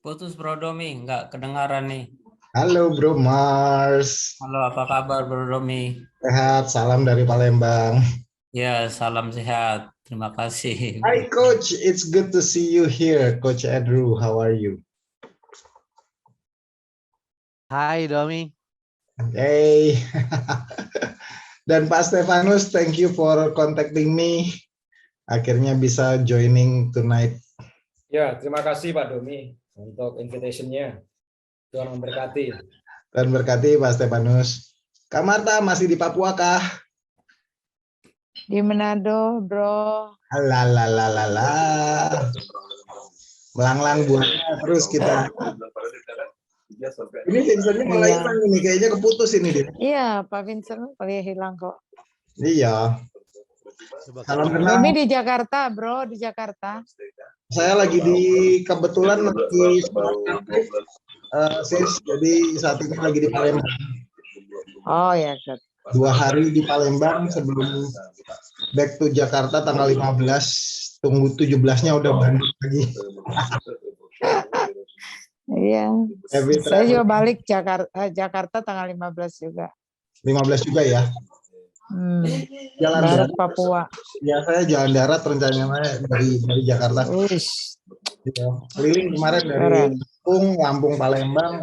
S14: Putus Bro Domi, nggak kedengaran nih.
S12: Halo Bro Mars.
S14: Halo, apa kabar Bro Domi?
S12: Sehat, salam dari Palembang.
S14: Ya, salam sehat. Terima kasih.
S12: Hi Coach, it's good to see you here. Coach Andrew, how are you?
S15: Hai Domi.
S12: Hey. Dan Pak Stefanus, thank you for contacting me. Akhirnya bisa joining tonight.
S13: Ya, terima kasih Pak Domi untuk invitation-nya. Tuhan memberkati.
S12: Dan berkati Pak Stefanus. Kak Marta masih di Papua kah?
S16: Di Manado, Bro.
S12: Alalalala. Melanglang buana terus kita. Ini Vincent-nya malah hilang ini, kayaknya keputus ini dia.
S16: Iya, Pak Vincent paling hilang kok.
S12: Iya. Salam kenal.
S16: Domi di Jakarta, Bro, di Jakarta.
S12: Saya lagi kebetulan lagi sis, jadi saat ini lagi di Palembang.
S16: Oh ya, Kak.
S12: 2 hari di Palembang sebelum back to Jakarta tanggal 15. Tunggu 17-nya udah Bandung lagi.
S16: Iya. Saya juga balik Jakarta tanggal 15 juga.
S12: 15 juga ya. Jalan darat
S16: Papua.
S12: Ya, saya jalan darat rencananya dari Jakarta. Ya, keliling kemarin dari Lampung, Palembang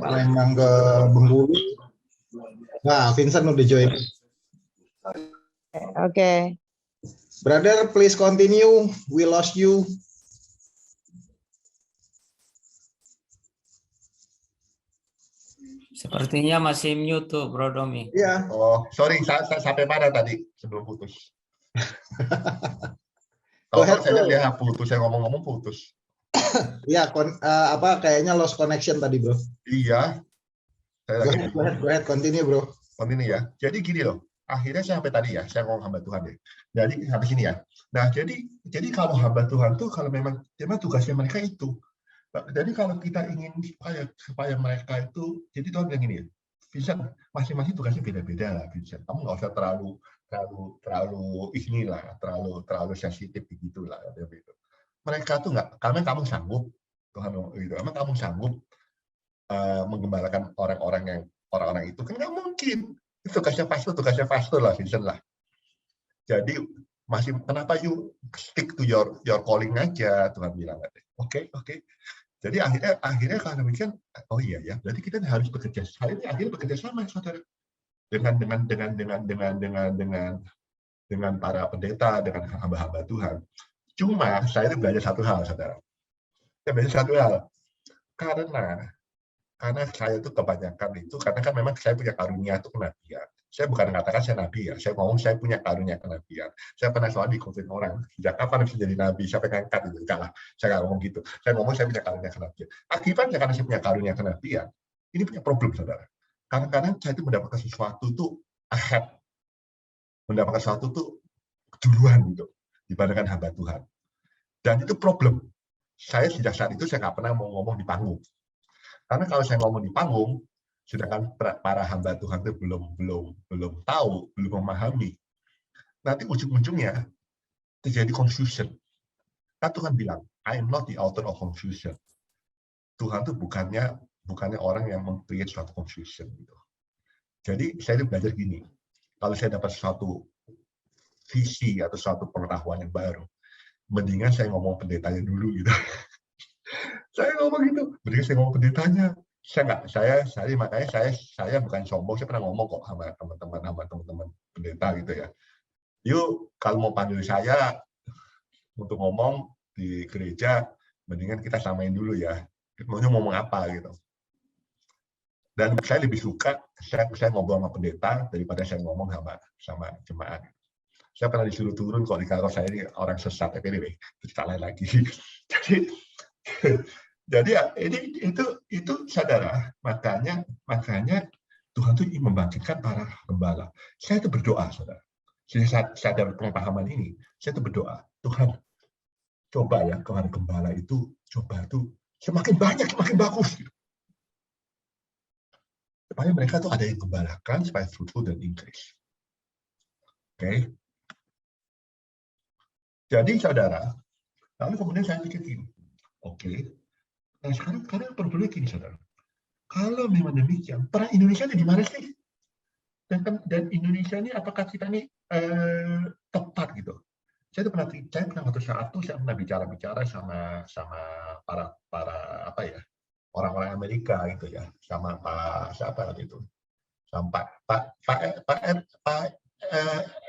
S12: ke Bengkulu. Nah, Vincent udah join.
S16: Oke.
S12: Brother, please continue. We lost you.
S14: Sepertinya masih mute tuh Bro Domi.
S12: Iya.
S10: Oh, sorry, saya sampai mana tadi sebelum putus? Kalau saya lihat putus, saya ngomong-ngomong putus.
S12: Iya, kayaknya lost connection tadi, Bro.
S10: Iya.
S12: Go ahead, continue, Bro.
S10: Continue ya. Jadi gini loh, akhirnya saya sampai tadi ya, saya ngomong hamba Tuhan deh. Jadi sampai sini ya. Nah, jadi kalau hamba Tuhan tuh kalau memang tugasnya mereka itu. Jadi kalau kita ingin supaya mereka itu, jadi Tuhan bilang gini ya, Vincent, masing-masing tugasnya beda-beda lah, Vincent. Kamu nggak usah terlalu terlalu sensitif begitulah. Gitu. Mereka tuh nggak, karena kamu sanggup, Tuhan gitu, karena kamu sanggup menggembalakan orang-orang itu kan nggak mungkin. Itu tugasnya pastor lah, Vincent lah. Jadi kenapa you stick to your calling aja, Tuhan bilang. Oke. Jadi akhirnya kalau demikian, oh iya ya, berarti kita harus bekerja. Hari ini akhirnya bekerja sama, saudara, dengan para pendeta, dengan hamba-hamba Tuhan. Cuma saya itu belajar satu hal, saudara. Saya belajar satu hal, karena saya itu kebanyakan itu, karena kan memang saya punya karunia itu kenabian. Saya bukan mengatakan saya nabi ya, saya ngomong saya punya karunia kenabian. Saya pernah soal dikonflik orang, sejak kapan bisa jadi nabi, siapa yang ngangkat itu, enggak lah. Saya nggak ngomong gitu. Saya ngomong saya punya karunia kenabian. Akibatnya karena saya punya karunia kenabian, ini punya problem, saudara. Kadang-kadang saya itu mendapatkan sesuatu itu ahead, mendapatkan sesuatu itu duluan gitu dibandingkan hamba Tuhan. Dan itu problem. Saya sejak saat itu saya nggak pernah mau ngomong di panggung. Karena kalau saya ngomong di panggung, sedangkan para hamba Tuhan itu belum tahu, belum memahami, nanti ujung-ujungnya terjadi confusion. Nah, Tuhan bilang, I am not the author of confusion. Tuhan itu bukannya orang yang meng-create suatu confusion gitu. Jadi saya belajar gini, kalau saya dapat suatu visi atau suatu pengetahuan yang baru, mendingan saya ngomong pendetanya dulu gitu. Saya ngomong gitu, mendingan saya ngomong pendetanya. Makanya saya bukan sombong, saya pernah ngomong kok sama teman-teman pendeta gitu ya. Yuk, kalau mau panggil saya untuk ngomong di gereja, mendingan kita samain dulu ya. Maunya ngomong apa gitu. Dan saya lebih suka saya ngobrol sama pendeta daripada saya ngomong sama jemaat. Saya pernah disuruh turun kok di kantor saya ini orang sesat, tapi anyway, cerita lain lagi. Jadi ya, itu saudara, makanya Tuhan tuh ingin membangkitkan para gembala. Saya itu berdoa, saudara. Saya dapat pemahaman ini, saya itu berdoa, Tuhan, coba ya para gembala itu, coba tuh semakin banyak, semakin bagus. Supaya mereka tuh ada yang gembalakan, supaya fruitful dan increase. Oke. Jadi saudara, lalu kemudian saya pikir gini, oke, nah sekarang problemnya gini saudara, kalau memang demikian, peran Indonesia di mana sih? Dan Indonesia ini apakah kita ini tepat gitu? Saya pernah satu saya pernah bicara sama para apa ya, orang-orang Amerika gitu ya, sama Pak siapa waktu itu, sama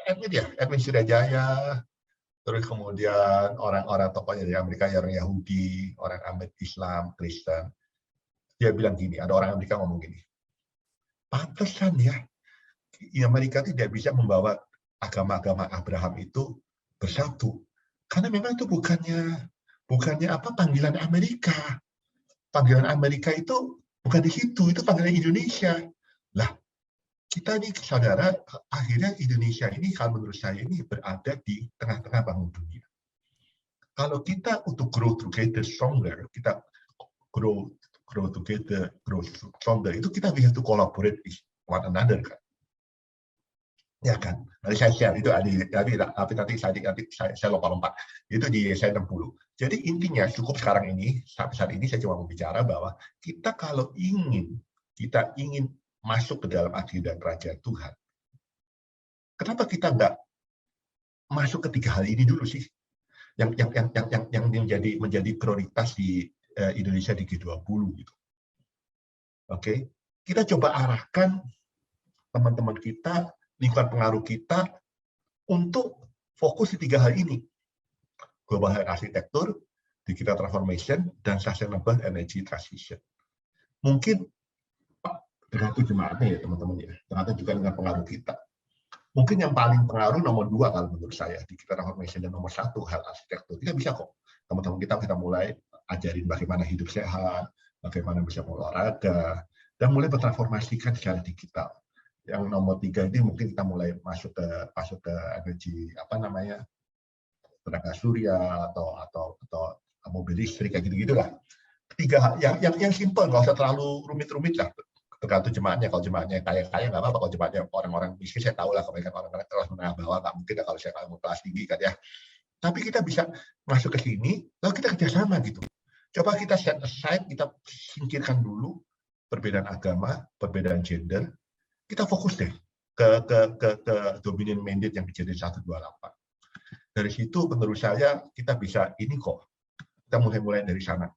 S10: Edwin Suryajaya, terus kemudian orang-orang tokohnya dari Amerika yang Yahudi, orang Amerika Islam, Kristen. Dia bilang gini, ada orang Amerika ngomong gini, pantesan ya, Amerika tidak bisa membawa agama-agama Abraham itu bersatu. Karena memang itu bukannya apa panggilan Amerika. Panggilan Amerika itu bukan di situ, itu panggilan Indonesia. Lah, kita nih saudara, akhirnya Indonesia ini kalau menurut saya ini berada di tengah-tengah bangun dunia. Kalau kita untuk grow together stronger, kita grow together, grow stronger, itu kita bisa to collaborate with one another kan. Ya kan, nanti saya share itu nanti saya lompat-lompat itu di slide 60. Jadi intinya cukup sekarang ini sampai saat ini saya cuma mau bicara bahwa kita kalau ingin masuk ke dalam ajaran kerajaan Tuhan, kenapa kita nggak masuk ke 3 hal ini dulu sih yang menjadi prioritas di Indonesia di G20 gitu. Oke, kita coba arahkan teman-teman kita, lingkungan pengaruh kita untuk fokus di 3 hal ini. Global Health Architecture, Digital Transformation, dan Sustainable Energy Transition. Mungkin tergantung jemaatnya ya teman-teman ya, tergantung juga dengan pengaruh kita. Mungkin yang paling pengaruh nomor 2 kalau menurut saya, Digital Transformation, dan nomor 1 Health Architecture. Kita bisa kok, teman-teman kita mulai ajarin bagaimana hidup sehat, bagaimana bisa olahraga, dan mulai bertransformasikan secara digital. Yang nomor 3 ini mungkin kita mulai masuk ke energi apa namanya, tenaga surya atau mobil listrik kayak gitu-gitulah. 3 yang simple, nggak usah terlalu rumit-rumit lah. Tergantung jemaatnya. Kalau jemaatnya kaya nggak apa-apa. Kalau jemaatnya orang-orang miskin saya tahu lah, kebanyakan orang-orang kelas menengah bawah nggak mungkin lah kalau saya mau kelas tinggi kan ya. Tapi kita bisa masuk ke sini, lalu kita kerjasama gitu. Coba kita set aside, kita singkirkan dulu perbedaan agama, perbedaan gender. Kita fokus deh ke dominant mandate yang kejadian 128. Dari situ menurut saya kita bisa ini kok. Kita mulai dari sana.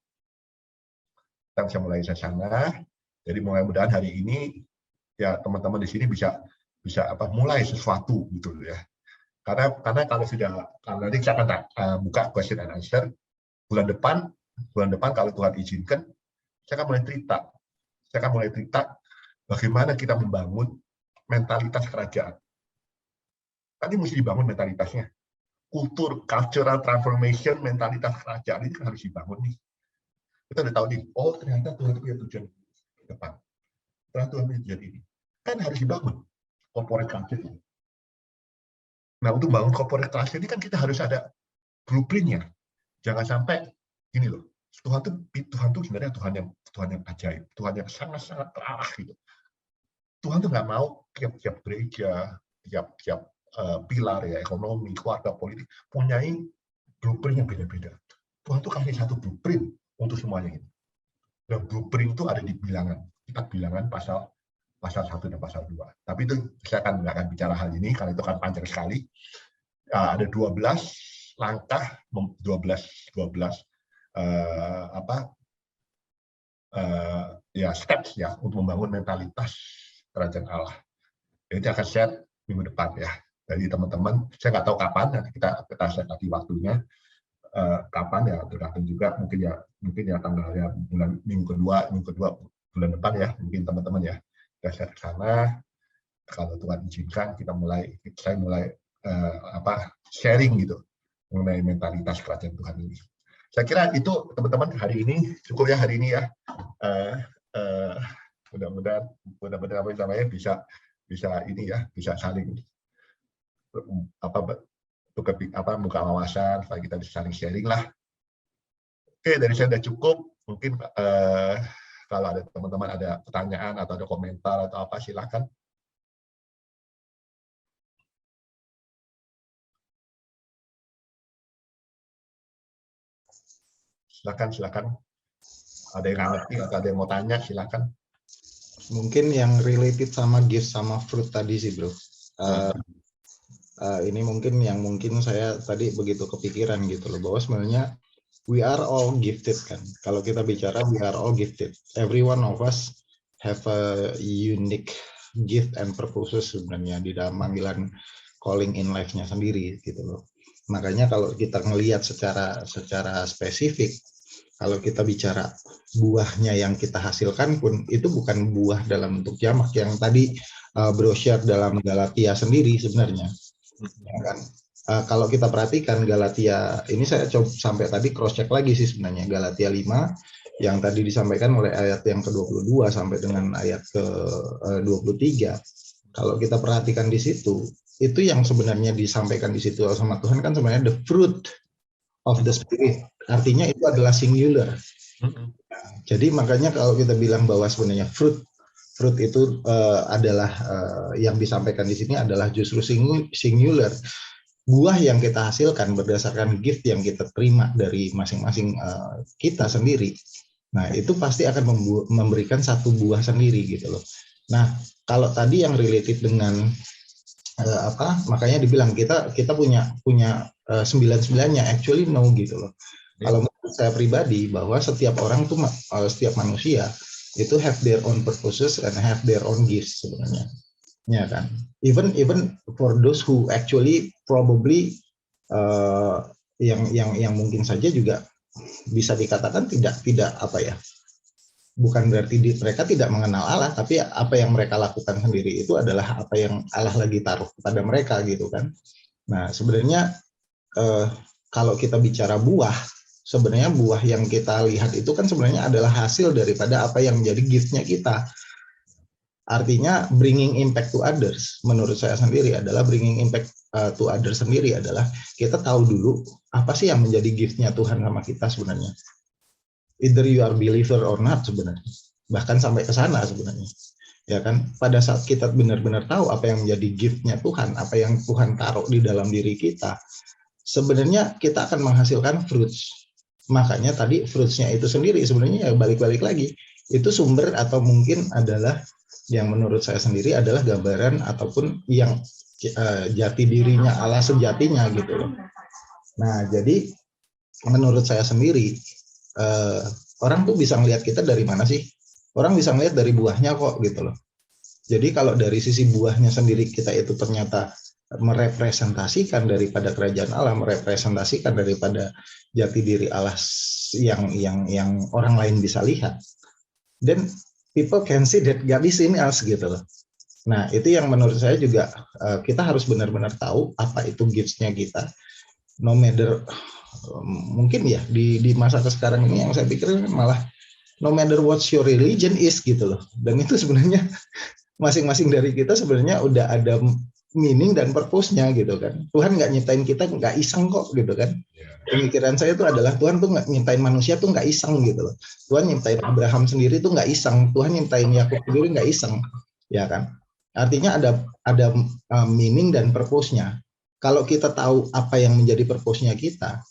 S10: Kita bisa mulai dari sana. Jadi mudah-mudahan hari ini ya teman-teman di sini bisa mulai sesuatu gitu ya. Karena kalau nanti saya akan buka question and answer bulan depan kalau Tuhan izinkan saya akan mulai cerita bagaimana kita membangun mentalitas kerajaan. Tadi mesti dibangun mentalitasnya. Cultural transformation, mentalitas kerajaan ini kan harus dibangun nih. Kita udah tahu nih, oh ternyata Tuhan punya tujuan ke depan. Ternyata Tuhan punya tujuan ini. Kan harus dibangun corporate culture ini. Nah, untuk bangun corporate culture ini kan kita harus ada blueprint-nya. Jangan sampai gini loh. Tuhan tuh sebenarnya Tuhan yang ajaib, Tuhan yang sangat-sangat terarah gitu. Tuhan tuh nggak mau tiap gereja, tiap pilar ya, ekonomi, keluarga, politik punyai blueprint yang beda-beda. Tuhan tuh kasih satu blueprint untuk semuanya ini. Dan blueprint itu ada di bilangan, kitab bilangan pasal 1 dan pasal 2. Tapi itu saya nggak akan bicara hal ini karena itu kan panjang sekali. Ada 12 langkah, 12 steps ya untuk membangun mentalitas kerajaan Allah. Jadi akan share minggu depan ya. Jadi teman-teman, saya nggak tahu kapan, nanti kita share lagi waktunya. Kapan ya tergantung juga mungkin ya tanggalnya minggu kedua bulan depan ya, mungkin teman-teman ya. Kita share ke sana. Kalau Tuhan izinkan saya mulai sharing gitu mengenai mentalitas kerajaan Tuhan ini. Saya kira itu teman-teman hari ini cukup ya hari ini ya. Mudah-mudahan apa namanya bisa ini ya, bisa saling buka wawasan, supaya kita bisa saling sharing lah. Oke, dari saya sudah cukup. Mungkin kalau ada teman-teman ada pertanyaan atau ada komentar atau apa silakan. Silakan. Ada yang nggak ngerti atau ada yang mau tanya, silakan.
S12: Mungkin yang related sama gift sama fruit tadi sih, bro. Ini mungkin saya tadi begitu kepikiran gitu loh, bahwa sebenarnya we are all gifted kan. Kalau kita bicara we are all gifted. Every one of us have a unique gift and purposes sebenarnya di dalam panggilan calling in life-nya sendiri gitu loh. Makanya kalau kita ngelihat secara spesifik, kalau kita bicara buahnya yang kita hasilkan pun itu bukan buah dalam bentuk jamak yang tadi bro share dalam Galatia sendiri sebenarnya. Ya kan? Kalau kita perhatikan Galatia ini, saya coba sampai tadi cross check lagi sih sebenarnya Galatia 5 yang tadi disampaikan oleh ayat yang ke-22 sampai dengan ayat ke-23. Kalau kita perhatikan di situ, itu yang sebenarnya disampaikan di situ sama Tuhan kan sebenarnya the fruit of the spirit. Artinya itu adalah singular. Jadi makanya kalau kita bilang bahwa sebenarnya fruit itu adalah yang disampaikan di sini adalah justru singular. Buah yang kita hasilkan berdasarkan gift yang kita terima dari masing-masing kita sendiri. Nah, itu pasti akan memberikan satu buah sendiri gitu loh. Nah, kalau tadi yang related dengan makanya dibilang kita punya 99-nya actually no gitu loh. Kalau menurut saya pribadi bahwa setiap orang tuh setiap manusia itu have their own purposes and have their own gifts sebenarnya. Ya kan? Even for those who actually probably yang mungkin saja juga bisa dikatakan tidak apa ya? Bukan berarti mereka tidak mengenal Allah, tapi apa yang mereka lakukan sendiri itu adalah apa yang Allah lagi taruh kepada mereka gitu kan. Nah, sebenarnya kalau kita bicara buah, sebenarnya buah yang kita lihat itu kan sebenarnya adalah hasil daripada apa yang menjadi gift-nya kita. Artinya bringing impact to others, menurut saya sendiri adalah bringing impact to others sendiri adalah kita tahu dulu apa sih yang menjadi gift-nya Tuhan sama kita sebenarnya. Either you are believer or not sebenarnya. Bahkan sampai ke sana sebenarnya. Ya kan, pada saat kita benar-benar tahu apa yang menjadi gift-nya Tuhan, apa yang Tuhan taruh di dalam diri kita, sebenarnya kita akan menghasilkan fruits. Makanya tadi fruits-nya itu sendiri sebenarnya ya balik-balik lagi. Itu sumber atau mungkin adalah yang menurut saya sendiri adalah gambaran ataupun yang jati dirinya Allah sejatinya gitu loh. Nah, jadi menurut saya sendiri orang tuh bisa ngelihat kita dari mana sih? Orang bisa ngelihat dari buahnya kok gitu loh. Jadi kalau dari sisi buahnya sendiri kita itu ternyata merepresentasikan daripada kerajaan Allah, merepresentasikan daripada jati diri Allah yang orang lain bisa lihat. Then people can see that God is in us gitu loh. Nah, itu yang menurut saya juga kita harus benar-benar tahu apa itu gifts-nya kita. No matter mungkin ya di masa sekarang ini yang saya pikir malah no matter what your religion is gitu loh. Dan itu sebenarnya masing-masing dari kita sebenarnya udah ada meaning dan purpose-nya gitu kan. Tuhan nggak nyiptain kita nggak iseng kok gitu kan. Pemikiran saya itu adalah Tuhan tuh nggak nyiptain manusia tuh nggak iseng gitu loh. Tuhan nyiptain Abraham sendiri tuh nggak iseng. Tuhan nyiptain Yakub sendiri nggak iseng, ya kan. Artinya ada meaning dan purpose-nya. Kalau kita tahu apa yang menjadi purpose-nya kita,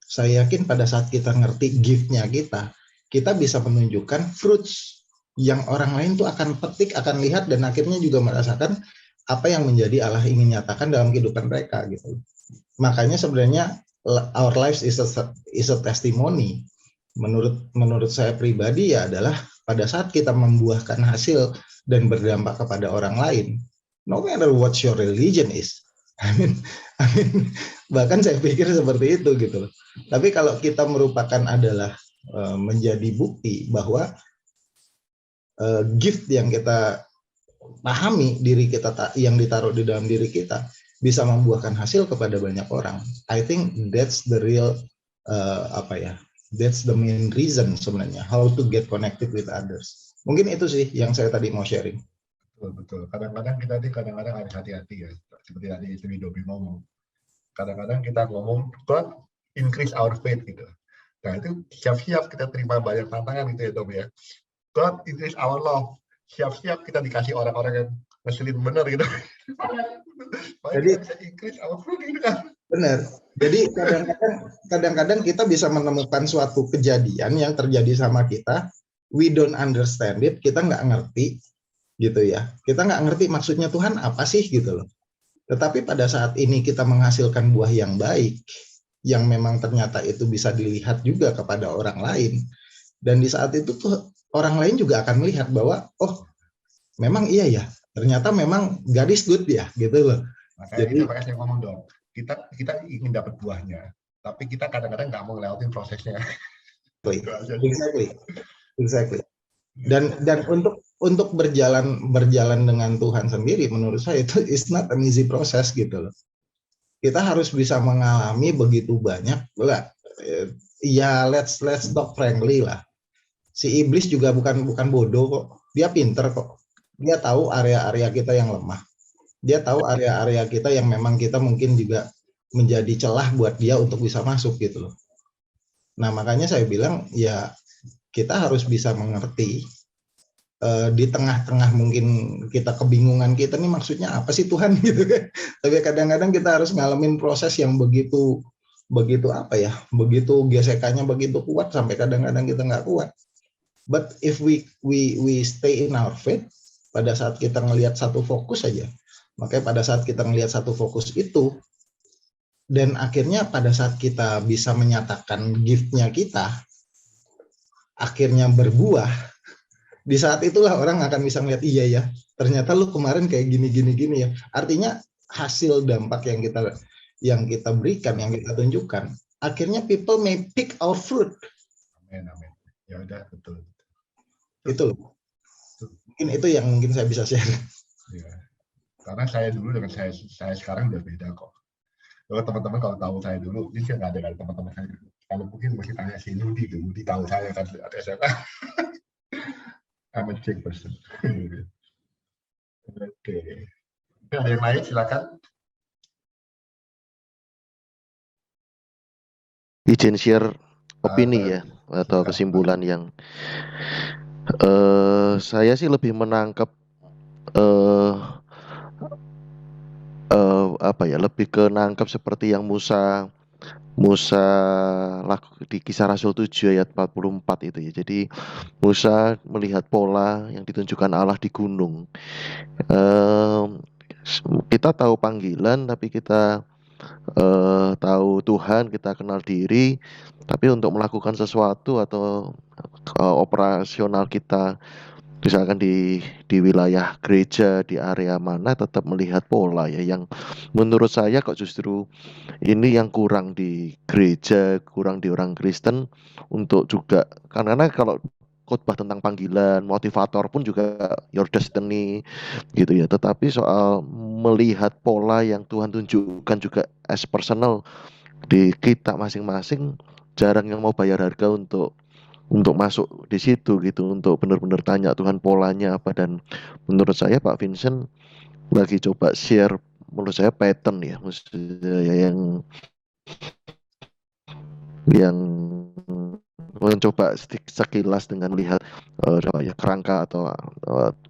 S12: saya yakin pada saat kita ngerti gift-nya kita bisa menunjukkan fruits yang orang lain tuh akan petik, akan lihat dan akhirnya juga merasakan apa yang menjadi Allah ingin nyatakan dalam kehidupan mereka gitu. Makanya sebenarnya our lives is a testimony. Menurut saya pribadi ya adalah pada saat kita membuahkan hasil dan berdampak kepada orang lain, no matter what your religion is. I mean, bahkan saya pikir seperti itu gitu loh. Tapi kalau kita merupakan adalah menjadi bukti bahwa gift yang kita pahami diri kita yang ditaruh di dalam diri kita bisa membuahkan hasil kepada banyak orang. I think that's the real that's the main reason sebenarnya how to get connected with others. Mungkin itu sih yang saya tadi mau sharing.
S10: Betul. Kadang-kadang kita harus hati-hati ya. Seperti tadi istri Dobi ngomong. Kadang-kadang kita ngomong God increase our faith gitu. Nah itu siap-siap kita terima banyak tantangan gitu ya Dobi ya. God increase our love. Siap-siap kita dikasih orang-orang yang ngeselin bener gitu.
S12: Jadi
S10: bisa Inggris apa pun gitu kan.
S12: benar. Jadi kadang-kadang kita bisa menemukan suatu kejadian yang terjadi sama kita, we don't understand it, kita nggak ngerti gitu ya. Kita nggak ngerti maksudnya Tuhan apa sih gitu loh. Tetapi pada saat ini kita menghasilkan buah yang baik, yang memang ternyata itu bisa dilihat juga kepada orang lain. Dan di saat itu tuh orang lain juga akan melihat bahwa, oh memang iya ya, ternyata memang God is good ya, gitu loh.
S10: Makanya
S12: Jadi,
S10: itu makanya saya ngomong dong, kita ingin dapat buahnya, tapi kita kadang-kadang nggak mau ngelewatin prosesnya.
S12: exactly. Dan untuk berjalan dengan Tuhan sendiri, menurut saya itu is not an easy process gitu loh. Kita harus bisa mengalami begitu banyak lah. Ya let's talk frankly lah. Si iblis juga bukan bodoh kok. Dia pinter kok. Dia tahu area-area kita yang lemah. Dia tahu area-area kita yang memang kita mungkin juga menjadi celah buat dia untuk bisa masuk gitu loh. Nah makanya saya bilang ya kita harus bisa mengerti di tengah-tengah mungkin kita kebingungan kita nih maksudnya apa sih Tuhan gitu kan. Tapi kadang-kadang kita harus ngalamin proses yang begitu apa ya, begitu gesekannya begitu kuat sampai kadang-kadang kita nggak kuat. But if we stay in our faith, pada saat kita ngelihat satu fokus aja, makanya pada saat kita ngelihat satu fokus itu, dan akhirnya pada saat kita bisa menyatakan gift-nya kita, akhirnya berbuah, di saat itulah orang akan bisa melihat iya ya, ternyata lu kemarin kayak gini ya. Artinya hasil dampak yang kita berikan, yang kita tunjukkan, akhirnya people may pick our fruit.
S10: Amin. Ya udah betul.
S12: Itu loh. Mungkin itu yang mungkin saya bisa share.
S10: Ya. Karena saya dulu dengan saya sekarang udah beda kok. Kalau teman-teman kalau tahu saya dulu, ini sih nggak ada teman-teman saya. Kalau mungkin masih tanya si Nudi tahu saya kan ada SMA. I'm a chick person. Oke. Ada yang lain silakan.
S17: Izin share opini ya atau kesimpulan yang saya sih lebih menangkap lebih ke nangkep seperti yang Musa di Kisah Rasul 7 ayat 44 itu ya. Jadi Musa melihat pola yang ditunjukkan Allah di gunung. Kita tahu panggilan, tapi kita tahu Tuhan, kita kenal diri, tapi untuk melakukan sesuatu atau operasional kita misalkan di wilayah gereja di area mana tetap melihat pola ya, yang menurut saya kok justru ini yang kurang di gereja, kurang di orang Kristen untuk juga karena kalau khotbah tentang panggilan, motivator pun juga your destiny gitu ya, tetapi soal melihat pola yang Tuhan tunjukkan juga as personal di kita masing-masing, jarang yang mau bayar harga untuk masuk di situ gitu, untuk benar-benar tanya Tuhan polanya apa. Dan menurut saya Pak Vincent lagi coba share menurut saya pattern ya, maksudnya yang mencoba sekilas dengan melihat kerangka atau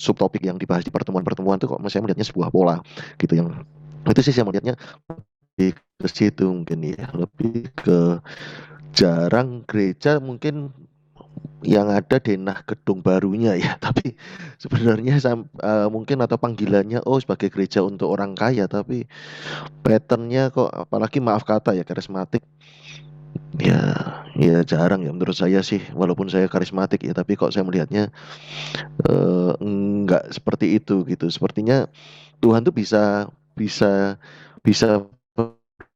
S17: subtopik yang dibahas di pertemuan-pertemuan itu kok saya melihatnya sebuah pola gitu, yang itu sih saya melihatnya lebih ke situ mungkin ya, lebih ke jarang gereja mungkin yang ada denah gedung barunya ya, tapi sebenarnya mungkin atau panggilannya sebagai gereja untuk orang kaya, tapi patternnya kok apalagi maaf kata ya karismatik ya jarang ya menurut saya sih, walaupun saya karismatik ya, tapi kok saya melihatnya enggak seperti itu gitu. Sepertinya Tuhan tuh bisa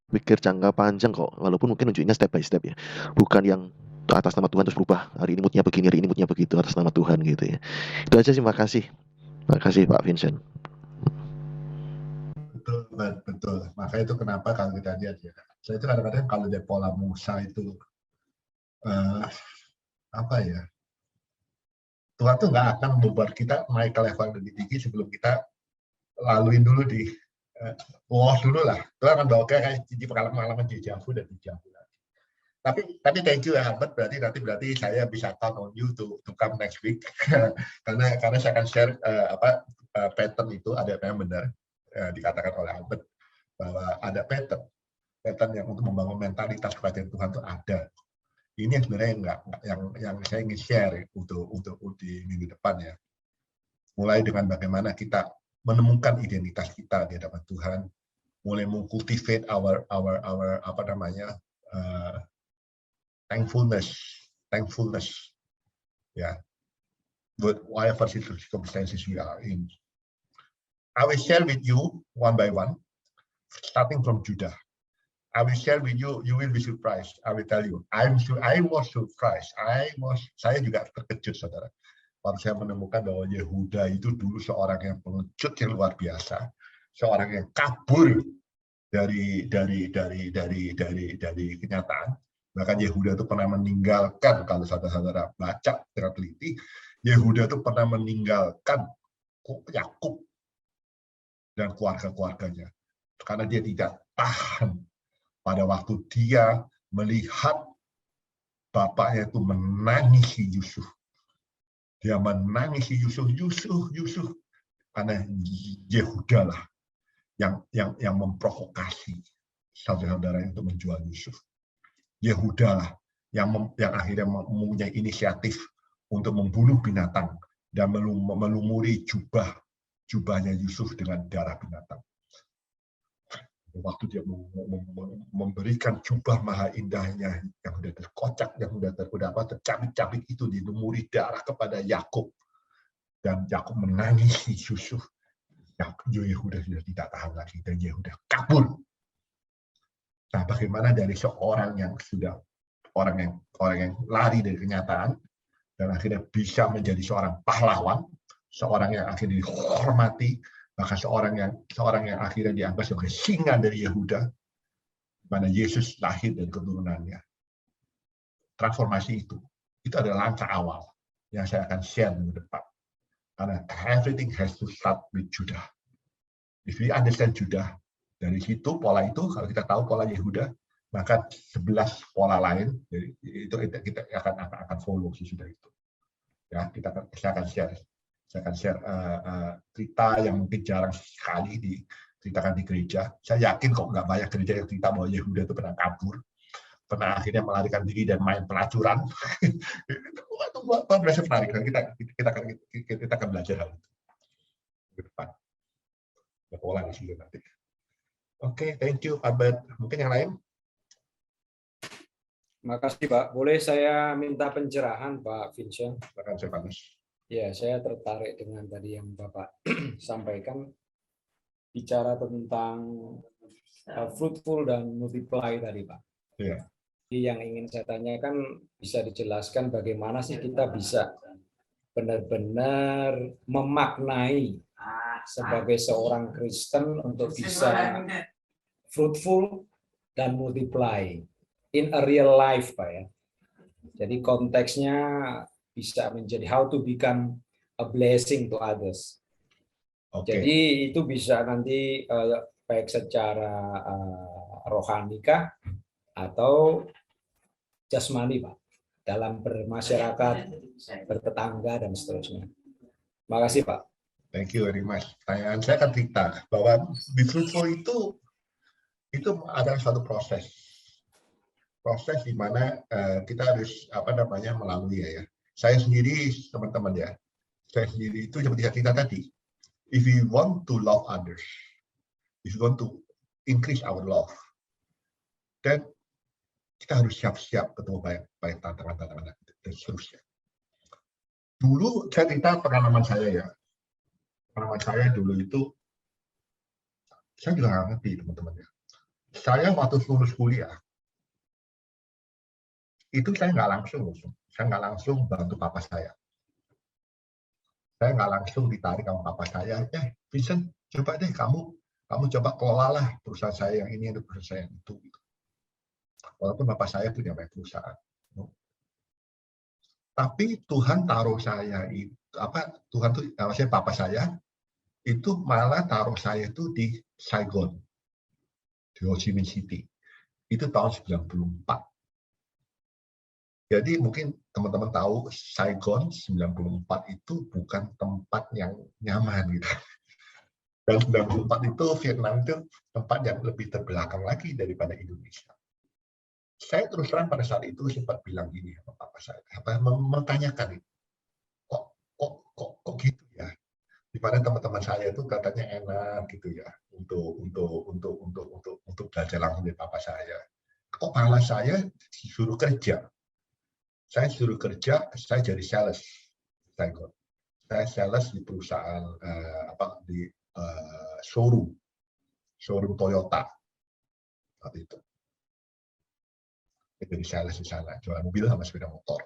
S17: pikir jangka panjang kok, walaupun mungkin nunjukinnya step by step ya, bukan yang atas nama Tuhan terus berubah, hari ini moodnya begini, hari ini moodnya begitu atas nama Tuhan gitu ya. Itu aja sih, makasih Pak Vincent.
S10: Betul. Makanya itu kenapa kalau kita lihat ya, saya itu kadang-kadang kalau lihat pola Musa itu Tuhan tuh nggak akan membuat kita naik ke level lebih tinggi sebelum kita laluin dulu di dulu lah. Tuhan akan bawa kayak pengalaman dejavu dan dejavu lagi. Tapi thank you ya Albert, berarti saya bisa count on you to come next week karena saya akan share pattern itu ada yang benar dikatakan oleh Albert bahwa ada pattern yang untuk membangun mentalitas kepercayaan Tuhan itu ada. Ini yang sebenarnya yang saya ingin share untuk di minggu depan ya. Mulai dengan bagaimana kita menemukan identitas kita di hadapan Tuhan, mulai mengkultivate our thankfulness ya, with whatever circumstances we are in. I will share with you one by one, starting from Judah. I will share with you, you will be surprised. I will tell you, I was surprised. Saya juga terkejut, saudara. Waktu saya menemukan bahwa Yehuda itu dulu seorang yang pengecut yang luar biasa, seorang yang kabur dari kenyataan. Bahkan Yehuda itu pernah meninggalkan, kalau saudara-saudara baca secara teliti, Yehuda itu pernah meninggalkan Yakub dan keluarga-keluarganya karena dia tidak tahan pada waktu dia melihat bapaknya itu menangisi Yusuf. Dia menangisi Yusuf karena Yehuda lah yang memprovokasi saudara-saudara untuk menjual Yusuf. Yehuda lah yang akhirnya mempunyai inisiatif untuk membunuh binatang dan melumuri jubahnya Yusuf dengan darah binatang. Waktu dia memberikan jubah maha indahnya yang sudah terkocak, yang sudah tercabik-cabik itu dilumuri darah kepada Yakub, dan Yakub menangisi Yusuf. Yehuda sudah tidak tahan lagi dan Yehuda kabur. Nah, bagaimana dari seorang yang orang yang lari dari kenyataan dan akhirnya bisa menjadi seorang pahlawan, seorang yang akhirnya dihormati, bahkan seorang yang akhirnya dianggap sebagai singa dari Yehuda, mana Yesus lahir dari keturunannya. Transformasi itu adalah langkah awal yang saya akan share minggu depan. Karena everything has to start with Judah. If we understand Judah, dari situ pola itu, kalau kita tahu pola Yehuda, maka 11 pola lain itu kita akan follow sesudah itu. Ya, saya akan share cerita yang mungkin jarang sekali diceritakan di gereja. Saya yakin kok nggak banyak gereja yang cerita bahwa Yehuda itu pernah kabur, pernah akhirnya melarikan diri dan main pelacuran. Itu biasa menarik. Kita akan belajar hal itu ke depan. Ada pola di sini nanti. Oke, thank you, Albert. Mungkin yang lain?
S13: Makasih, Pak. Boleh saya minta pencerahan, Pak Vincent?
S10: Silakan, saya Panis.
S13: Ya, saya tertarik dengan tadi yang Bapak sampaikan, bicara tentang fruitful dan multiply tadi, Pak.
S10: Ya.
S13: Yang ingin saya tanyakan, bisa dijelaskan bagaimana sih kita bisa benar-benar memaknai sebagai seorang Kristen untuk bisa fruitful dan multiply in a real life, Pak ya. Jadi konteksnya bisa menjadi how to become a blessing to others. Okay. Jadi itu bisa nanti baik secara rohanikah atau jasmani, Pak, dalam bermasyarakat, bertetangga dan seterusnya. Terima kasih, Pak.
S10: Thank you very much. Pertanyaan saya akan cerita bahwa be fruitful itu adalah suatu proses di mana kita harus melalui ya. Saya sendiri, teman-teman ya, saya sendiri itu seperti saya cerita tadi, if we want to love others, if we want to increase our love, dan kita harus siap-siap ketemu banyak tantangan-tantangan dan seterusnya. Dulu saya cerita pengalaman saya ya, pengalaman saya dulu itu, saya juga nggak ngerti teman-teman ya. Saya waktu lulus kuliah, itu saya nggak langsung bantu papa saya. Saya nggak langsung ditarik sama papa saya, Vincent, coba deh kamu coba kelolalah perusahaan saya yang ini, perusahaan saya yang itu. Walaupun bapak saya punya banyak perusahaan. Tapi Tuhan taruh saya itu, maksudnya papa saya, itu malah taruh saya itu di Saigon, di Ho Chi Minh City. Itu tahun 94. Jadi mungkin teman-teman tahu Saigon 94 itu bukan tempat yang nyaman gitu. Dan 94 itu Vietnam itu tempat yang lebih terbelakang lagi daripada Indonesia. Saya terus terang pada saat itu sempat bilang gini sama papa saya, menanyakan, kok gitu ya? Di mana teman-teman saya itu katanya enak gitu ya untuk belajar langsung dari papa saya. Kok malah saya disuruh kerja? Saya suruh kerja, saya jadi sales. Saya sales di perusahaan di showroom Toyota waktu itu. Jadi sales di sana, jual mobil sama sepeda motor.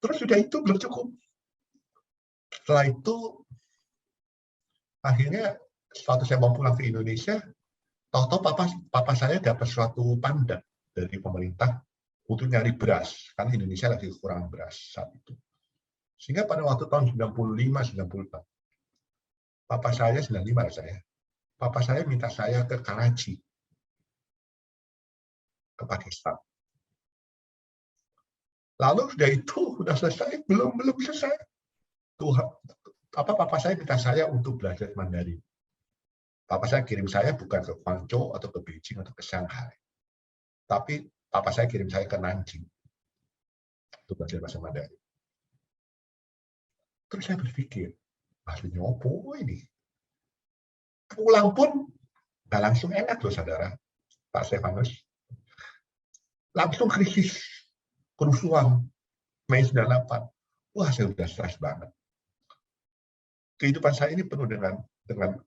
S10: Terus sudah itu belum cukup. Setelah itu akhirnya waktu saya mau pulang ke Indonesia, tahu-tahu papa saya dapat suatu tanda dari pemerintah untuk nyari beras, karena Indonesia lagi kurang beras saat itu. Sehingga pada waktu tahun 95-96, papa saya 95 saya, papa saya minta saya ke Karachi, ke Pakistan. Lalu sudah itu sudah selesai, belum selesai. Papa saya minta saya untuk belajar Mandarin. Papa saya kirim saya bukan ke Guangzhou atau ke Beijing atau ke Shanghai, tapi papa saya kirim saya ke Nanjing untuk belajar bahasa Mandarin. Terus saya berpikir, maksudnya apa ini? Pulang pun nggak langsung enak loh saudara, Pak Stefanus. Langsung krisis, kerusuhan, Mei 98. Wah, saya udah stres banget. Kehidupan saya ini penuh dengan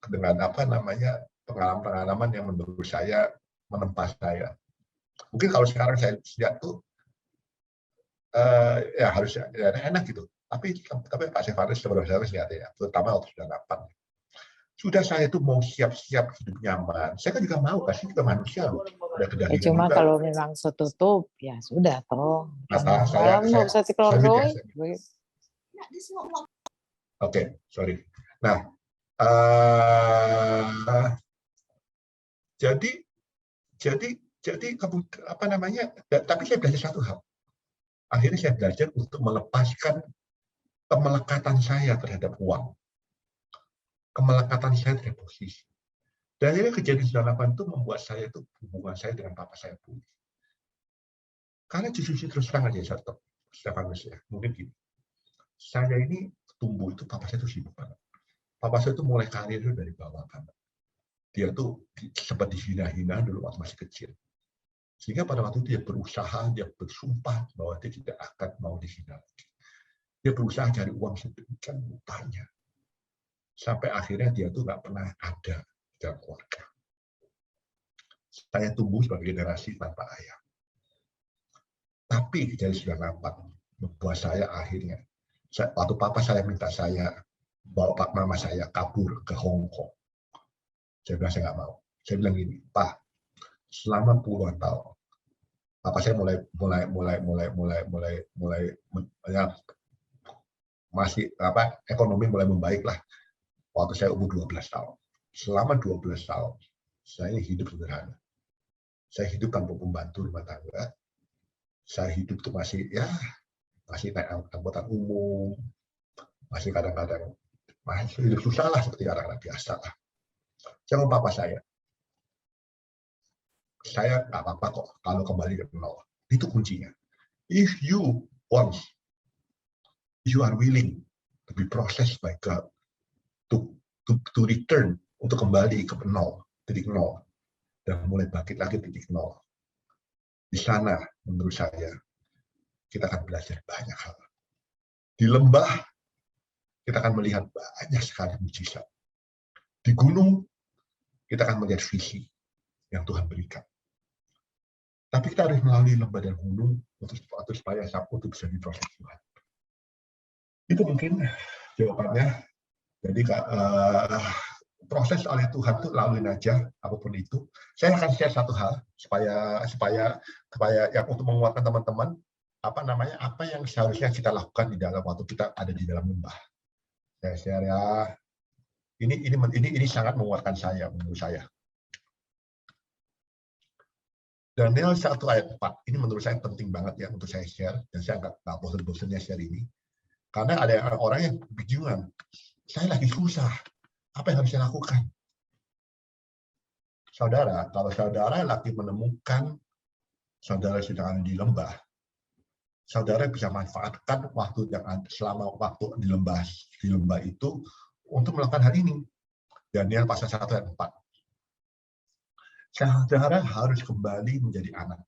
S10: pengalaman-pengalaman yang menurut saya menempa saya. Mungkin kalau sekarang saya lihat tuh ya harusnya ya, enak gitu. Tapi Pak Stefanus sebenarnya lihat ya, terutama waktu 98. Sudah saya tuh mau siap-siap hidup nyaman. Saya kan juga mau, kasih juga manusia loh.
S16: Ya cuma juga. Kalau memang setutup, ya sudah toh.
S10: Saya
S16: nggak usah dikelompok.
S10: Oke, sorry. Nah, jadi apa namanya? Tapi saya belajar satu hal. Akhirnya saya belajar untuk melepaskan kemelekatan saya terhadap uang. Kemelekatan saya terhadap posisi. Dan akhirnya kejadian 98 itu membuat saya itu hubungan saya dengan papa saya pulih. Karena justru terus terang aja Stefanus ya, mungkin gini. Saya ini tumbuh itu papa saya itu sibuk banget. Papa saya itu mulai karir itu dari bawah banget. Dia tuh sempat dihina-hina dulu waktu masih kecil. Sehingga pada waktu itu dia berusaha, dia bersumpah bahwa dia tidak akan mau dihina lagi. Dia berusaha cari uang sedemikian rupanya. Sampai akhirnya dia tuh nggak pernah ada dalam keluarga. Saya tumbuh sebagai generasi tanpa ayah. Tapi dari 98 membuat saya akhirnya, waktu papa saya minta saya bawa mama saya kabur ke Hong Kong. Saya bilang saya nggak mau. Saya bilang gini, Pak, selama puluhan tahun, papa saya mulai ya, masih ekonomi mulai membaik lah. Waktu saya umur 12 tahun. Selama 12 tahun, saya hidup sederhana. Saya hidup tanpa pembantu rumah tangga. Saya hidup tuh masih naik angkutan umum, masih kadang-kadang masih hidup susah lah seperti orang-orang biasa lah. Saya mau papa saya nggak apa-apa kok kalau kembali ke nol. Itu kuncinya. If you are willing to be processed by God, to return, untuk kembali ke titik nol, dan mulai bangkit lagi titik nol. Di sana, menurut saya, kita akan belajar banyak hal. Di lembah, kita akan melihat banyak sekali mujizat. Di gunung, kita akan melihat visi yang Tuhan berikan. Tapi kita harus melalui lembah dan gunung supaya untuk bisa diproses Tuhan. Itu mungkin jawabannya. Jadi proses oleh Tuhan itu laluin aja apapun itu. Saya akan share satu hal supaya yang untuk menguatkan teman-teman apa yang seharusnya kita lakukan di dalam waktu kita ada di dalam lembah. Saya share ya. Ini sangat menguatkan saya menurut saya. Daniel 1 ayat 4, ini menurut saya penting banget ya untuk saya share, dan saya nggak bosan-bosannya share ini. Karena ada orang yang bingung, saya lagi susah, apa yang harus saya lakukan? Saudara, kalau saudara lagi menemukan saudara sedang di lembah, saudara bisa manfaatkan waktu yang selama waktu di lembah itu untuk melakukan hal ini. Daniel pasal 1 ayat 4. Saudara harus kembali menjadi anak.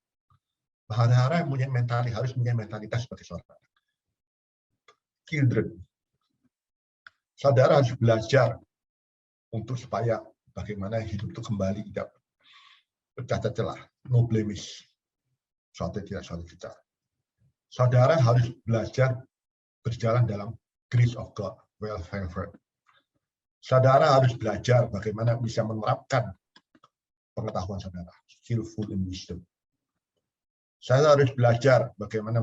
S10: Saudara harus punya mentalitas seperti saudara. Children. Saudara harus belajar untuk supaya bagaimana hidup itu kembali tidak bercacat celah, no blemish. Suatu tidak suatu kita. Saudara harus belajar berjalan dalam grace of God, well favored. Saudara harus belajar bagaimana bisa menerapkan pengetahuan saudara, skillful in wisdom. Saudara harus belajar bagaimana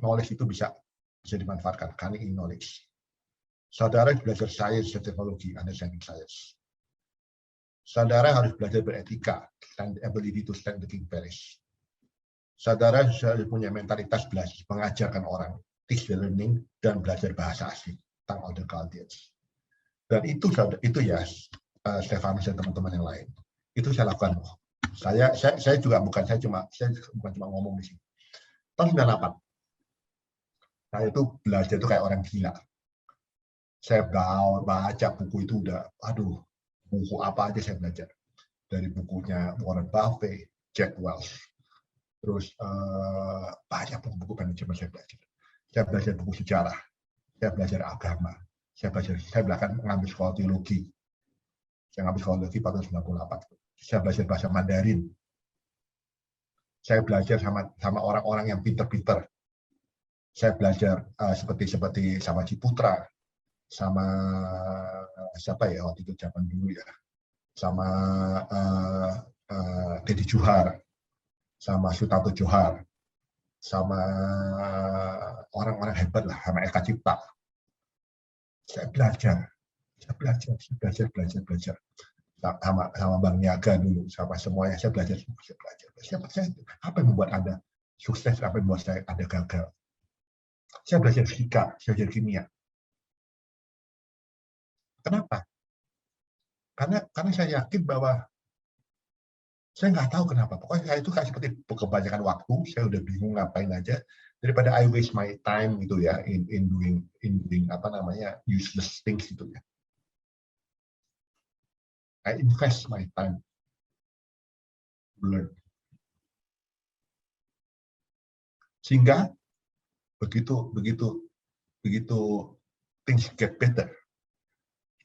S10: knowledge itu bisa dimanfaatkan, cunning in knowledge. Saudara harus belajar science dan teknologi, understanding science. Saudara harus belajar beretika, and ability to stand the king parish. Saudara harus punya mentalitas belajar, mengajarkan orang, teach the learning, dan belajar bahasa asing, tongue of the Chaldeans. Dan itu ya, Stefanus dan teman-teman yang lain. Itu saya lakukan. Saya bukan cuma ngomong di sini. Tahun 98, saya itu belajar itu kayak orang gila. Saya baca buku itu udah, buku apa aja saya belajar. Dari bukunya Warren Buffett, Jack Welch, terus banyak buku-buku manajemen saya belajar. Saya belajar buku sejarah, saya belajar agama, saya bahkan mengambil sekolah teologi. Saya ngambil sekolah teologi pada 1998. Saya belajar bahasa Mandarin. Saya belajar sama orang-orang yang pinter-pinter. Saya belajar seperti sama Ciputra, sama siapa ya waktu itu zaman dulu ya, sama Deddy Johar, sama Sutanto Johar, sama orang-orang hebat lah, sama Eka Cipta. Saya belajar. Sama Bang Niaga dulu, sama semuanya saya belajar. Saya apa yang membuat Anda sukses, apa yang membuat Anda gagal? Saya belajar fisika, saya belajar kimia. Kenapa? Karena saya yakin bahwa saya nggak tahu kenapa. Pokoknya saya itu kayak seperti kebanyakan waktu, saya udah bingung ngapain aja. Daripada I waste my time gitu ya in doing useless things gitu ya. I invest my time to learn. Sehingga begitu things get better.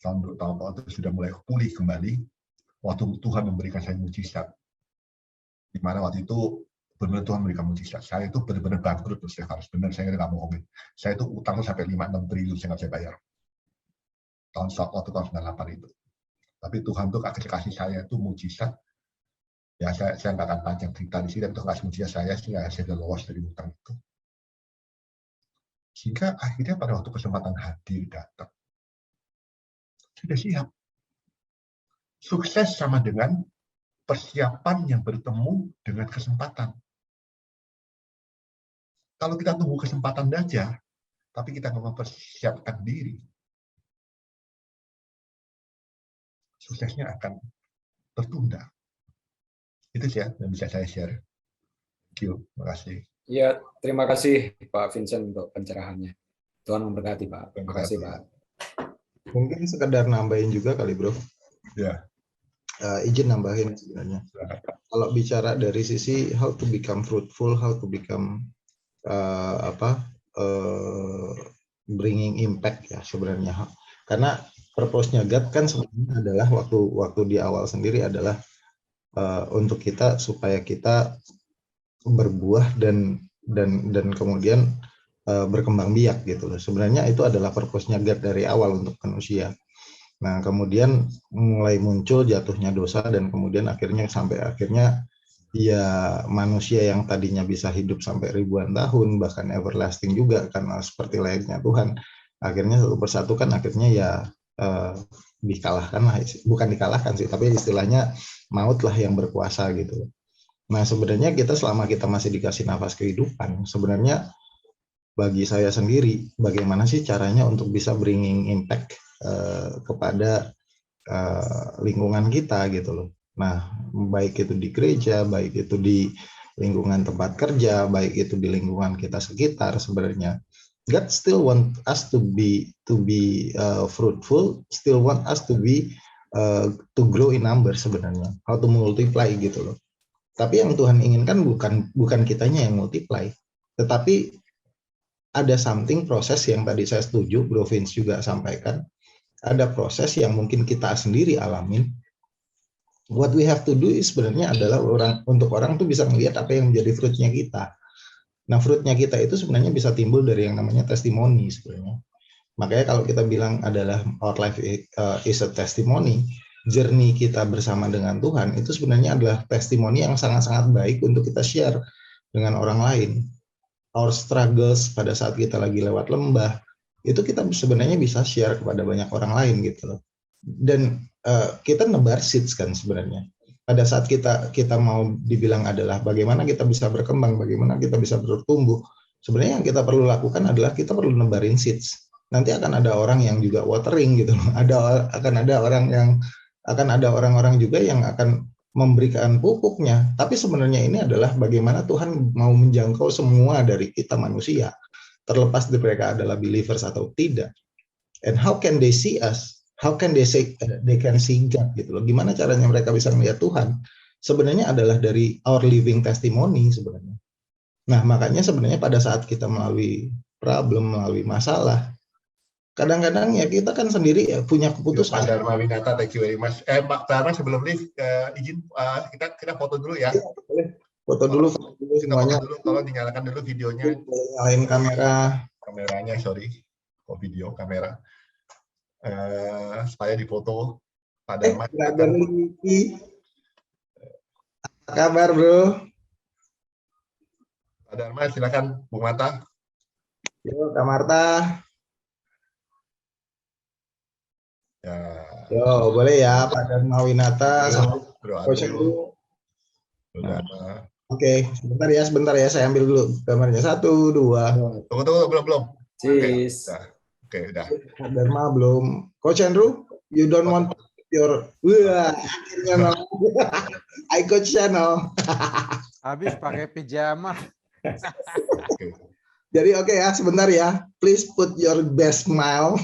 S10: Tahun-tahun itu sudah mulai pulih kembali. Waktu Tuhan memberikan saya mujizat. Di mana waktu itu benar Tuhan memberikan mujizat. Saya itu benar-benar bangkrut, terus saya harus benar, saya nggak bohongin. Saya itu utang sampai 5-6 triliun saya nggak bisa bayar. Waktu tahun 98 itu. Tapi Tuhan tuh kasih saya itu mujizat. Ya saya nggak akan panjang cerita di sini, tapi Tuhan kasih mujizat saya sehingga saya sudah lolos dari utang itu. Sehingga akhirnya pada waktu kesempatan hadir datang, sudah siap. Sukses sama dengan persiapan yang bertemu dengan kesempatan. Kalau kita tunggu kesempatan saja, tapi kita nggak mempersiapkan diri, suksesnya akan tertunda. Itu sih yang bisa saya share. Thank you. Terima kasih.
S13: Ya, terima kasih Pak Vincent untuk pencerahannya. Tuhan memberkati Pak. Terima kasih Pak.
S12: Mungkin sekedar nambahin juga kali bro.
S10: Ya.
S12: Izin nambahin sebenarnya. Kalau bicara dari sisi how to become fruitful, how to become bringing impact ya sebenarnya. Karena purpose-nya God kan sebenarnya adalah waktu di awal sendiri adalah untuk kita supaya kita berbuah dan kemudian berkembang biak gitu loh. Sebenarnya itu adalah purpose-nya God dari awal untuk manusia. Nah, kemudian mulai muncul jatuhnya dosa dan kemudian sampai akhirnya ya manusia yang tadinya bisa hidup sampai ribuan tahun bahkan everlasting juga karena seperti layaknya Tuhan. Akhirnya satu persatu kan akhirnya ya dikalahkan lah, bukan dikalahkan sih, tapi istilahnya maut lah yang berkuasa gitu. Nah, sebenarnya kita selama kita masih dikasih nafas kehidupan, sebenarnya bagi saya sendiri, bagaimana sih caranya untuk bisa bringing impact kepada lingkungan kita gitu loh. Nah, baik itu di gereja, baik itu di lingkungan tempat kerja, baik itu di lingkungan kita sekitar, sebenarnya God still want us to be fruitful, still want us to to grow in number sebenarnya, how to multiply gitu loh. Tapi yang Tuhan inginkan bukan kitanya yang multiply, tetapi ada something proses yang tadi saya setuju, Bro Vince juga sampaikan, ada proses yang mungkin kita sendiri alamin. What we have to do is sebenarnya adalah untuk orang tuh bisa melihat apa yang menjadi fruitnya kita. Nah, fruitnya kita itu sebenarnya bisa timbul dari yang namanya testimoni sebenarnya. Makanya kalau kita bilang adalah our life is a testimony, journey kita bersama dengan Tuhan itu sebenarnya adalah testimoni yang sangat-sangat baik untuk kita share dengan orang lain. Our struggles pada saat kita lagi lewat lembah, itu kita sebenarnya bisa share kepada banyak orang lain gitu loh. Dan kita nebar seeds kan sebenarnya. Pada saat kita mau dibilang adalah bagaimana kita bisa berkembang, bagaimana kita bisa bertumbuh, sebenarnya yang kita perlu lakukan adalah kita perlu nebarin seeds. Nanti akan ada orang yang juga watering gitu loh. Akan ada orang-orang juga yang akan memberikan pupuknya. Tapi sebenarnya ini adalah bagaimana Tuhan mau menjangkau semua dari kita manusia, terlepas dari mereka adalah believers atau tidak. And how can they see us? How can they say they can see God gitu loh? Gimana caranya mereka bisa melihat Tuhan? Sebenarnya adalah dari our living testimony sebenarnya. Nah, makanya sebenarnya pada saat kita melalui problem, melalui masalah, kadang-kadang ya kita kan sendiri ya punya keputusan.
S10: Pak Dharma Winata, thank you very much. Pak Dharma sebelum live izin kita foto dulu ya.
S12: Boleh. Foto dulu semuanya.
S10: Foto dulu, tolong dinyalakan dulu videonya.
S12: Nyalain
S10: Kameranya, sorry. Kok video kamera. Supaya difoto Pak Dharma.
S12: Apa kabar, Bro?
S10: Pak Dharma, silakan Bung Mata.
S12: Yo, Kak Marta.
S10: Ya.
S12: Yo, boleh ya Pak Dharma Winata sama Coach Andrew. Oke, sebentar ya, saya ambil dulu gambarnya. 1, 2.
S10: Tunggu, belum.
S13: Cheers.
S10: Oke, udah.
S12: Pak Dharma belum. Coach Andrew, you don't want your akhirnya I coach channel.
S15: Habis pakai pijama.
S12: Jadi oke ya, sebentar ya. Please put your best smile.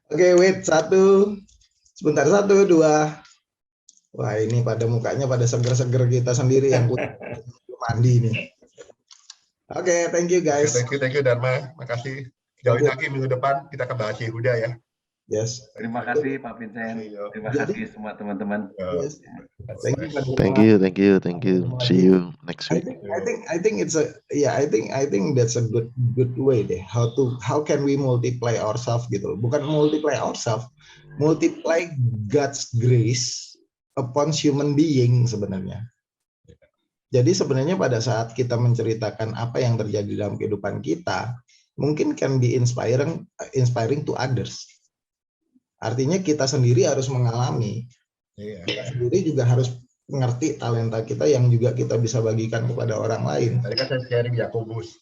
S12: Oke, wait. 1. Sebentar, 1, 2. Wah, ini pada mukanya pada seger-seger kita sendiri yang mandi nih. Oke, thank you guys.
S10: Thank you Dharma, makasih. Jauhin lagi minggu depan kita akan bahas Yehuda ya.
S12: Yes.
S11: Terima kasih Pak Vincent. Terima kasih semua teman-teman.
S12: Yes.
S17: Thank you. See you next week.
S12: I think it's I think that's a good way deh. How can we multiply ourselves gitu loh. Bukan multiply ourselves, multiply God's grace upon human being sebenarnya. Jadi sebenarnya pada saat kita menceritakan apa yang terjadi dalam kehidupan kita, mungkin can be inspiring to others. Artinya kita sendiri harus mengalami, kita sendiri juga harus mengerti talenta kita yang juga kita bisa bagikan kepada orang lain.
S10: Tadi kan saya sharing Yakobus.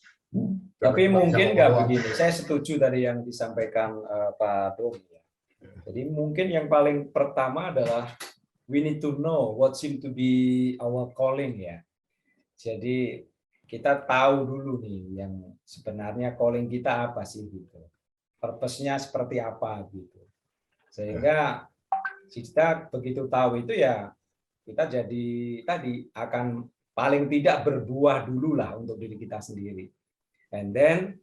S13: Tapi mungkin nggak begini. Saya setuju dari yang disampaikan Pak Tom. Jadi mungkin yang paling pertama adalah we need to know what seem to be our calling ya. Jadi kita tahu dulu nih yang sebenarnya calling kita apa sih gitu. Purpose-nya seperti apa gitu. Sehingga kita begitu tahu itu ya kita jadi tadi akan paling tidak berbuah dulu lah untuk diri kita sendiri. And then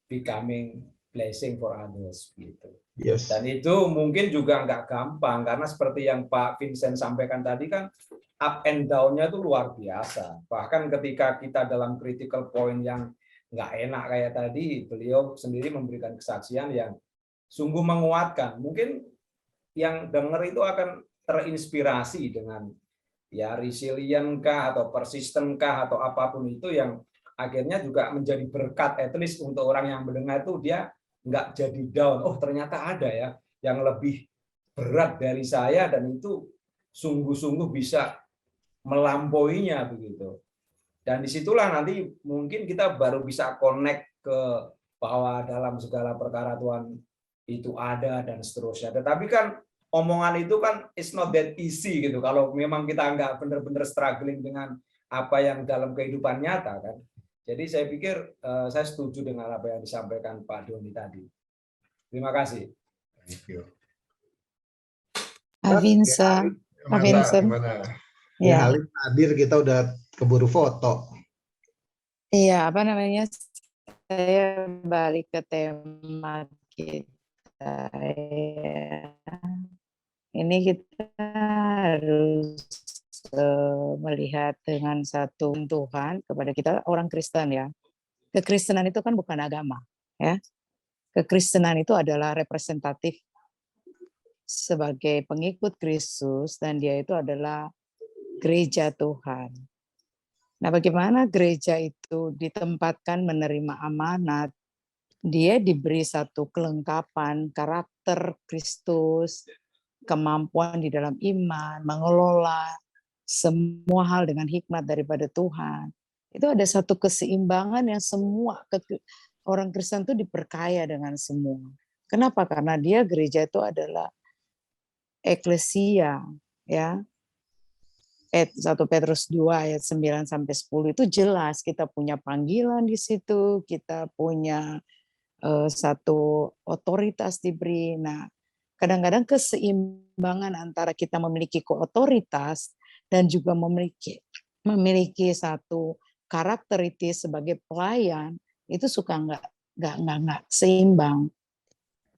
S13: becoming blessing for others gitu.
S12: Yes.
S13: Dan itu mungkin juga nggak gampang karena seperti yang Pak Vincent sampaikan tadi kan up and down-nya itu luar biasa. Bahkan ketika kita dalam critical point yang nggak enak kayak tadi, beliau sendiri memberikan kesaksian yang sungguh menguatkan. Mungkin yang dengar itu akan terinspirasi dengan ya resilient kah atau persisten kah atau apapun itu yang akhirnya juga menjadi berkat at least untuk orang yang mendengar itu dia nggak jadi down. Oh ternyata ada ya yang lebih berat dari saya dan itu sungguh-sungguh bisa melampauinya begitu. Dan disitulah nanti mungkin kita baru bisa connect ke bahwa dalam segala perkara Tuhan itu ada dan seterusnya. Tetapi kan omongan itu kan it's not that easy gitu. Kalau memang kita nggak benar-benar struggling dengan apa yang dalam kehidupan nyata kan. Jadi saya pikir saya setuju dengan apa yang disampaikan Pak Doni tadi. Terima kasih.
S10: Thank you.
S16: Avinsa.
S12: Ya, Halim hadir, kita udah keburu foto.
S16: Iya, apa namanya? Saya balik ke tema kita. Ini kita harus melihat dengan satu Tuhan kepada kita orang Kristen ya. Kekristenan itu kan bukan agama, ya. Kekristenan itu adalah representatif sebagai pengikut Kristus dan dia itu adalah gereja Tuhan. Nah, bagaimana gereja itu ditempatkan menerima amanat? Dia diberi satu kelengkapan karakter Kristus, kemampuan di dalam iman, mengelola semua hal dengan hikmat daripada Tuhan. Itu ada satu keseimbangan yang semua orang Kristen itu diperkaya dengan semua. Kenapa? Karena dia gereja itu adalah eklesia, ya. 1 Petrus 2 ayat 9 sampai 10 itu jelas kita punya panggilan di situ, kita punya satu otoritas diberi. Nah, kadang-kadang keseimbangan antara kita memiliki otoritas dan juga memiliki satu karakteristik sebagai pelayan itu suka nggak seimbang.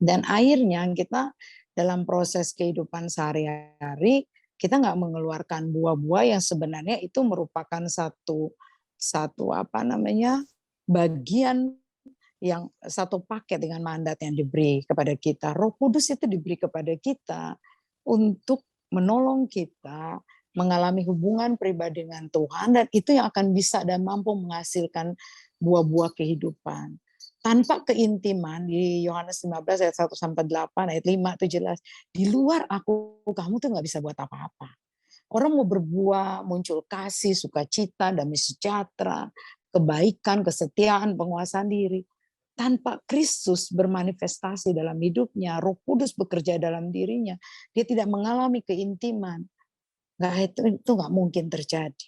S16: Dan akhirnya kita dalam proses kehidupan sehari-hari kita nggak mengeluarkan buah-buah yang sebenarnya itu merupakan satu apa namanya bagian yang satu paket dengan mandat yang diberi kepada kita. Roh Kudus itu diberi kepada kita untuk menolong kita mengalami hubungan pribadi dengan Tuhan dan itu yang akan bisa dan mampu menghasilkan buah-buah kehidupan. Tanpa keintiman di Yohanes 15 ayat 1 sampai 8 ayat 5 itu jelas di luar aku kamu tuh nggak bisa buat apa-apa. Orang mau berbuah muncul kasih, sukacita, damai sejahtera, kebaikan, kesetiaan, penguasaan diri. Tanpa Kristus bermanifestasi dalam hidupnya, Roh Kudus bekerja dalam dirinya, dia tidak mengalami keintiman. Itu nggak mungkin terjadi.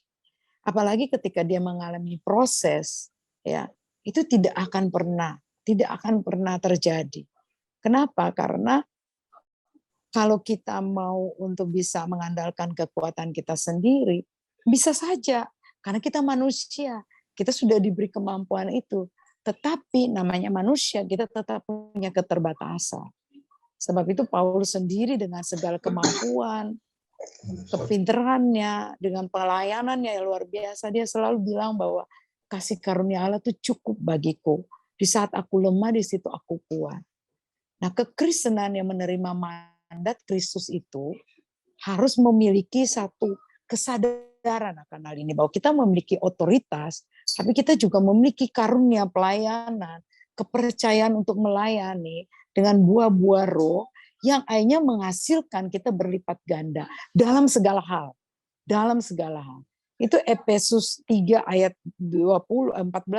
S16: Apalagi ketika dia mengalami proses, ya. Itu tidak akan pernah terjadi. Kenapa? Karena kalau kita mau untuk bisa mengandalkan kekuatan kita sendiri, bisa saja. Karena kita manusia, kita sudah diberi kemampuan itu. Tetapi namanya manusia, kita tetap punya keterbatasan. Sebab itu Paulus sendiri dengan segala kemampuan, kepinterannya, dengan pelayanannya yang luar biasa, dia selalu bilang bahwa kasih karunia Allah itu cukup bagiku. Di saat aku lemah, di situ aku kuat. Nah, kekristenan yang menerima mandat Kristus itu harus memiliki satu kesadaran akan hal ini. Bahwa kita memiliki otoritas, tapi kita juga memiliki karunia pelayanan, kepercayaan untuk melayani dengan buah-buah roh yang akhirnya menghasilkan kita berlipat ganda dalam segala hal. Dalam segala hal. Itu Efesus 3 ayat 14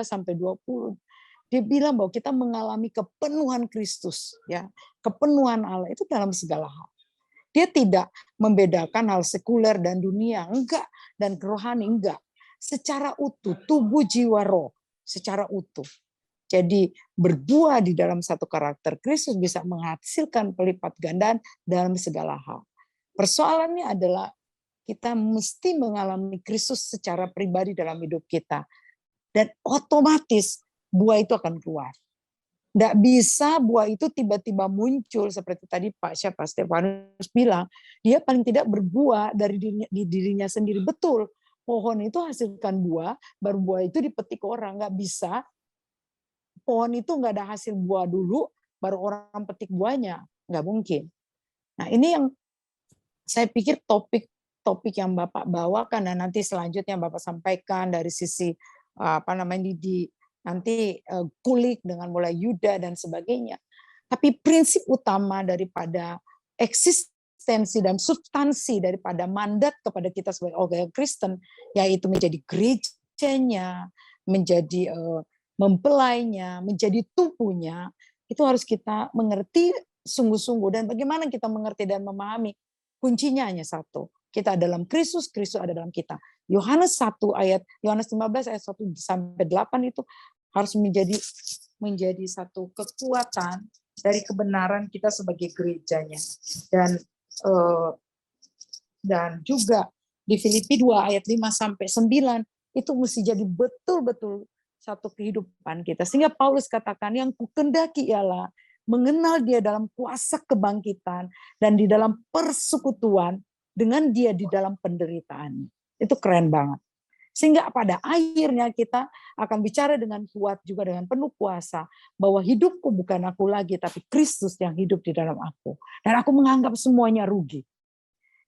S16: sampai 20. Dia bilang bahwa kita mengalami kepenuhan Kristus, ya, kepenuhan Allah itu dalam segala hal. Dia tidak membedakan hal sekuler dan dunia, enggak, dan rohani, enggak. Secara utuh, tubuh, jiwa, roh, secara utuh. Jadi berbuah di dalam satu karakter Kristus bisa menghasilkan pelipat gandaan dalam segala hal. Persoalannya adalah kita mesti mengalami Kristus secara pribadi dalam hidup kita. Dan otomatis buah itu akan keluar. Tidak bisa buah itu tiba-tiba muncul seperti tadi Pak Stefanus bilang, dia paling tidak berbuah dari dirinya sendiri. Betul, pohon itu hasilkan buah, baru buah itu dipetik orang. Nggak bisa, pohon itu nggak ada hasil buah dulu, baru orang petik buahnya. Nggak mungkin. Nah ini yang saya pikir topik yang Bapak bawakan dan nanti selanjutnya Bapak sampaikan dari sisi nanti kulik dengan mulai Yuda dan sebagainya. Tapi prinsip utama daripada eksistensi eksistensi dan substansi daripada mandat kepada kita sebagai orang Kristen, yaitu menjadi gerejanya, menjadi mempelainya, menjadi tubuhnya, itu harus kita mengerti sungguh-sungguh. Dan bagaimana kita mengerti dan memahami? Kuncinya hanya satu. Kita dalam Kristus, Kristus ada dalam kita. Yohanes 15 ayat 1 sampai 8 itu harus menjadi satu kekuatan dari kebenaran kita sebagai gerejanya. Dan juga di Filipi 2 ayat 5 sampai 9 itu mesti jadi betul-betul satu kehidupan kita. Sehingga Paulus katakan, yang kukendaki ialah mengenal dia dalam kuasa kebangkitan dan di dalam persekutuan dengan dia di dalam penderitaan. Itu keren banget. Sehingga pada akhirnya kita akan bicara dengan kuat juga dengan penuh kuasa bahwa hidupku bukan aku lagi tapi Kristus yang hidup di dalam aku. Dan aku menganggap semuanya rugi.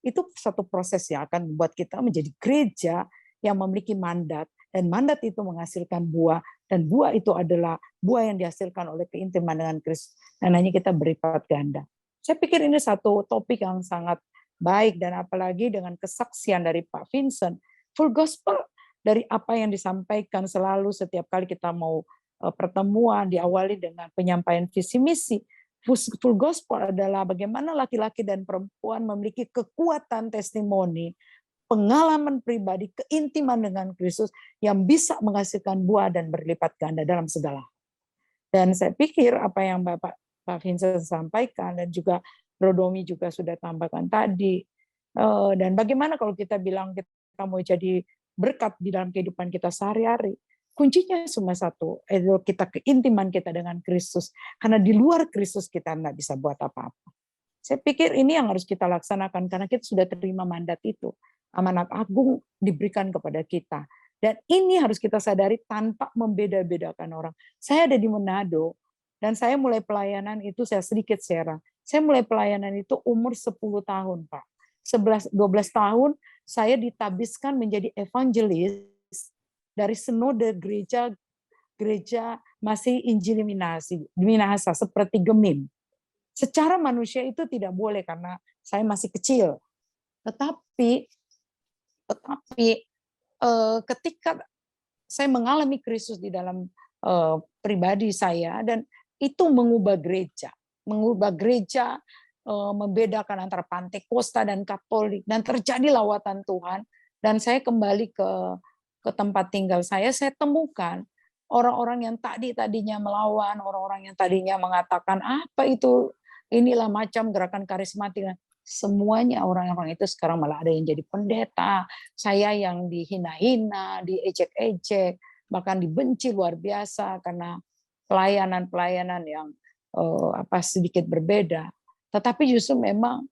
S16: Itu satu proses yang akan membuat kita menjadi gereja yang memiliki mandat, dan mandat itu menghasilkan buah, dan buah itu adalah buah yang dihasilkan oleh keintiman dengan Kristus, dan hanya kita berlipat ganda. Saya pikir ini satu topik yang sangat baik, dan apalagi dengan kesaksian dari Pak Vincent, full gospel dari apa yang disampaikan selalu setiap kali kita mau pertemuan diawali dengan penyampaian visi misi. Full gospel adalah bagaimana laki-laki dan perempuan memiliki kekuatan testimoni, pengalaman pribadi, keintiman dengan Kristus yang bisa menghasilkan buah dan berlipat ganda dalam segala. Dan saya pikir apa yang Pak Vincent sampaikan dan juga Rodomi juga sudah tambahkan tadi, dan bagaimana kalau kita bilang kita mau jadi berkat di dalam kehidupan kita sehari-hari, kuncinya cuma satu, itu kita keintiman kita dengan Kristus, karena di luar Kristus kita tidak bisa buat apa-apa. Saya pikir ini yang harus kita laksanakan karena kita sudah terima mandat itu. Amanat agung diberikan kepada kita. Dan ini harus kita sadari tanpa membeda-bedakan orang. Saya ada di Manado, dan saya mulai pelayanan itu, saya sedikit share. Saya mulai pelayanan itu umur 10 tahun, Pak. 12 tahun saya ditabiskan menjadi evangelis dari senode gereja masih Injil Minahasa seperti Gemim. Secara manusia itu tidak boleh karena saya masih kecil. Tetapi ketika saya mengalami Kristus di dalam pribadi saya, dan itu mengubah gereja, membedakan antara Pantekosta dan Katolik, dan terjadi lawatan Tuhan. Dan saya kembali ke tempat tinggal saya temukan orang-orang yang tadinya melawan, orang-orang yang tadinya mengatakan apa itu, inilah macam gerakan karismatik. Semuanya orang-orang itu sekarang malah ada yang jadi pendeta, saya yang dihina-hina, diejek-ejek, bahkan dibenci luar biasa karena pelayanan-pelayanan yang sedikit berbeda. Tetapi justru memang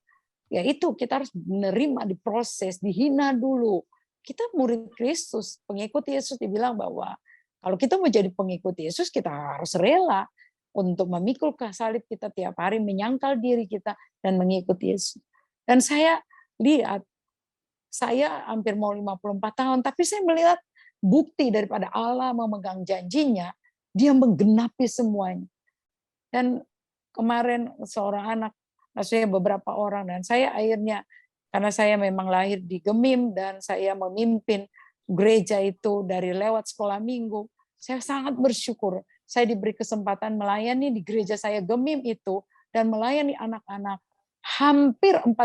S16: ya itu kita harus menerima, diproses, dihina dulu. Kita murid Kristus, pengikut Yesus, dibilang bahwa kalau kita mau jadi pengikut Yesus kita harus rela untuk memikul salib kita tiap hari, menyangkal diri kita, dan mengikuti Yesus. Dan saya lihat, saya hampir mau 54 tahun, tapi saya melihat bukti daripada Allah memegang janjinya, dia menggenapi semuanya. Dan kemarin seorang anak, maksudnya beberapa orang, dan saya akhirnya, karena saya memang lahir di Gemim, dan saya memimpin gereja itu dari lewat sekolah minggu, saya sangat bersyukur. Saya diberi kesempatan melayani di gereja saya Gemim itu, dan melayani anak-anak. Hampir 40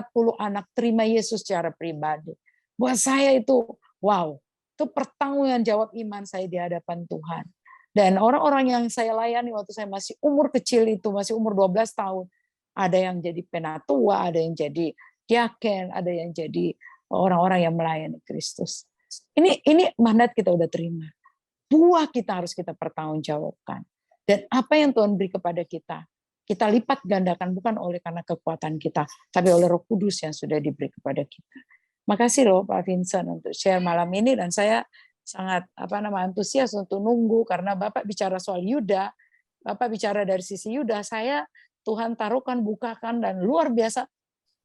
S16: anak terima Yesus secara pribadi. Buat saya itu, wow, itu pertanggungan jawab iman saya di hadapan Tuhan. Dan orang-orang yang saya layani waktu saya masih umur kecil itu, masih umur 12 tahun, ada yang jadi penatua, ada yang jadi diaken, ada yang jadi orang-orang yang melayani Kristus. Ini mandat kita udah terima. Buah kita harus kita pertanggungjawabkan. Dan apa yang Tuhan beri kepada kita lipat gandakan bukan oleh karena kekuatan kita, tapi oleh Roh Kudus yang sudah diberi kepada kita. Makasih loh Pak Vincent untuk share malam ini, dan saya sangat antusias untuk nunggu karena Bapak bicara soal Yuda, Bapak bicara dari sisi Yuda, saya Tuhan taruhkan, bukakan, dan luar biasa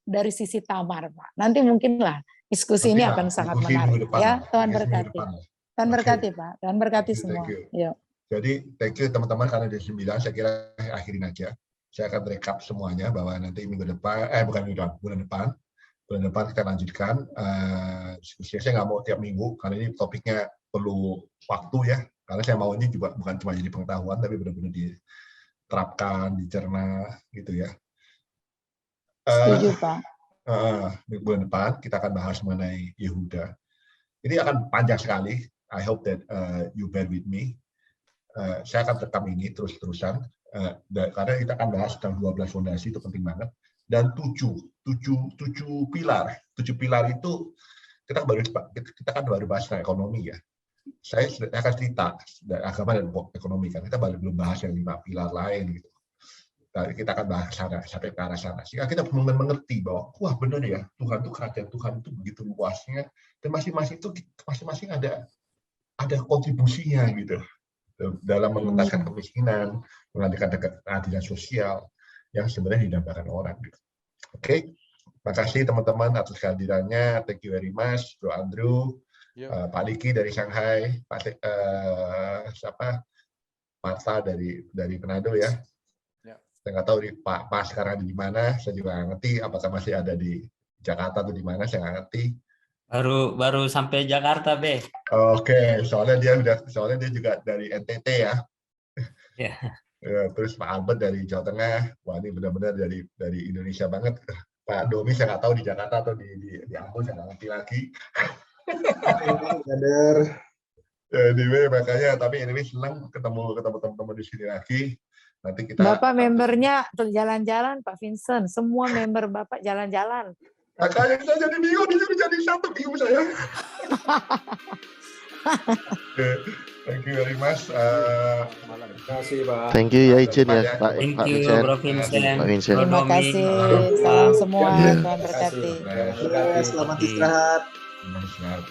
S16: dari sisi Tamar, Pak. Nanti mungkinlah diskusi ini akan sangat menarik. Ya, Tuhan berkati. Tuhan berkati, Pak. Tuhan berkati semua.
S10: Jadi, thank you teman-teman, karena di 9, saya kira akhirin aja. Saya akan rekap semuanya bahwa nanti minggu depan, bukan minggu depan, bulan depan kita lanjutkan diskusi. Saya nggak mau tiap minggu karena ini topiknya perlu waktu ya. Karena saya mau ini juga bukan cuma jadi pengetahuan, tapi benar-benar diterapkan, dicerna gitu ya.
S16: Setuju, Pak.
S10: Bulan depan kita akan bahas mengenai Yehuda. Ini akan panjang sekali. I hope that you bear with me. Saya akan rekam ini terus-terusan karena kita akan bahas tentang 12 fondasi, itu penting banget, dan 7 pilar. 7 pilar itu kita kan baru bahas tentang ekonomi ya. Saya akan cerita dari agama dan ekonomi kan, kita belum bahas yang 5 pilar lain gitu. Kita akan bahas sampai ke arah sana sehingga kita mengerti bahwa wah benar ya, Tuhan itu, kerajaan Tuhan itu begitu luasnya, dan masing-masing ada kontribusinya gitu dalam mengentaskan kemiskinan, mengentaskan keadilan sosial yang sebenarnya didambakan orang. Gitu. Oke, terima kasih teman-teman atas kehadirannya. Thank you very much, Bro Andrew, Pak Diki dari Shanghai, Pak Marta dari Manado ya. Saya nggak tahu Pak sekarang di mana. Saya juga nggak ngerti apakah masih ada di Jakarta atau di mana. Saya nggak ngerti.
S14: Baru sampai Jakarta, Be.
S10: Oke, soalnya dia juga dari NTT ya.
S14: Ya.
S10: Terus Pak Albert dari Jawa Tengah. Wah, ini benar-benar dari Indonesia banget. Pak Domi saya nggak tahu di Jakarta atau di Ambon, saya nggak ngerti lagi. Anyway, makanya tapi anyway senang ketemu teman-teman di sini lagi. Nanti kita.
S16: Bapak membernya jalan-jalan, Pak Vincent. Semua member Bapak jalan-jalan.
S10: Makanya saya jadi bingung, disuruh jadi satu bingung saya. Thank you very much.
S13: Terima kasih, Pak.
S17: Thank you ya Ijen ya, Pak Vincent.
S14: Bro Vincent.
S17: Pak Vincent.
S16: Terima kasih. Salam semua. Tuhan berkati.
S12: Selamat istirahat.
S10: Selamat istirahat.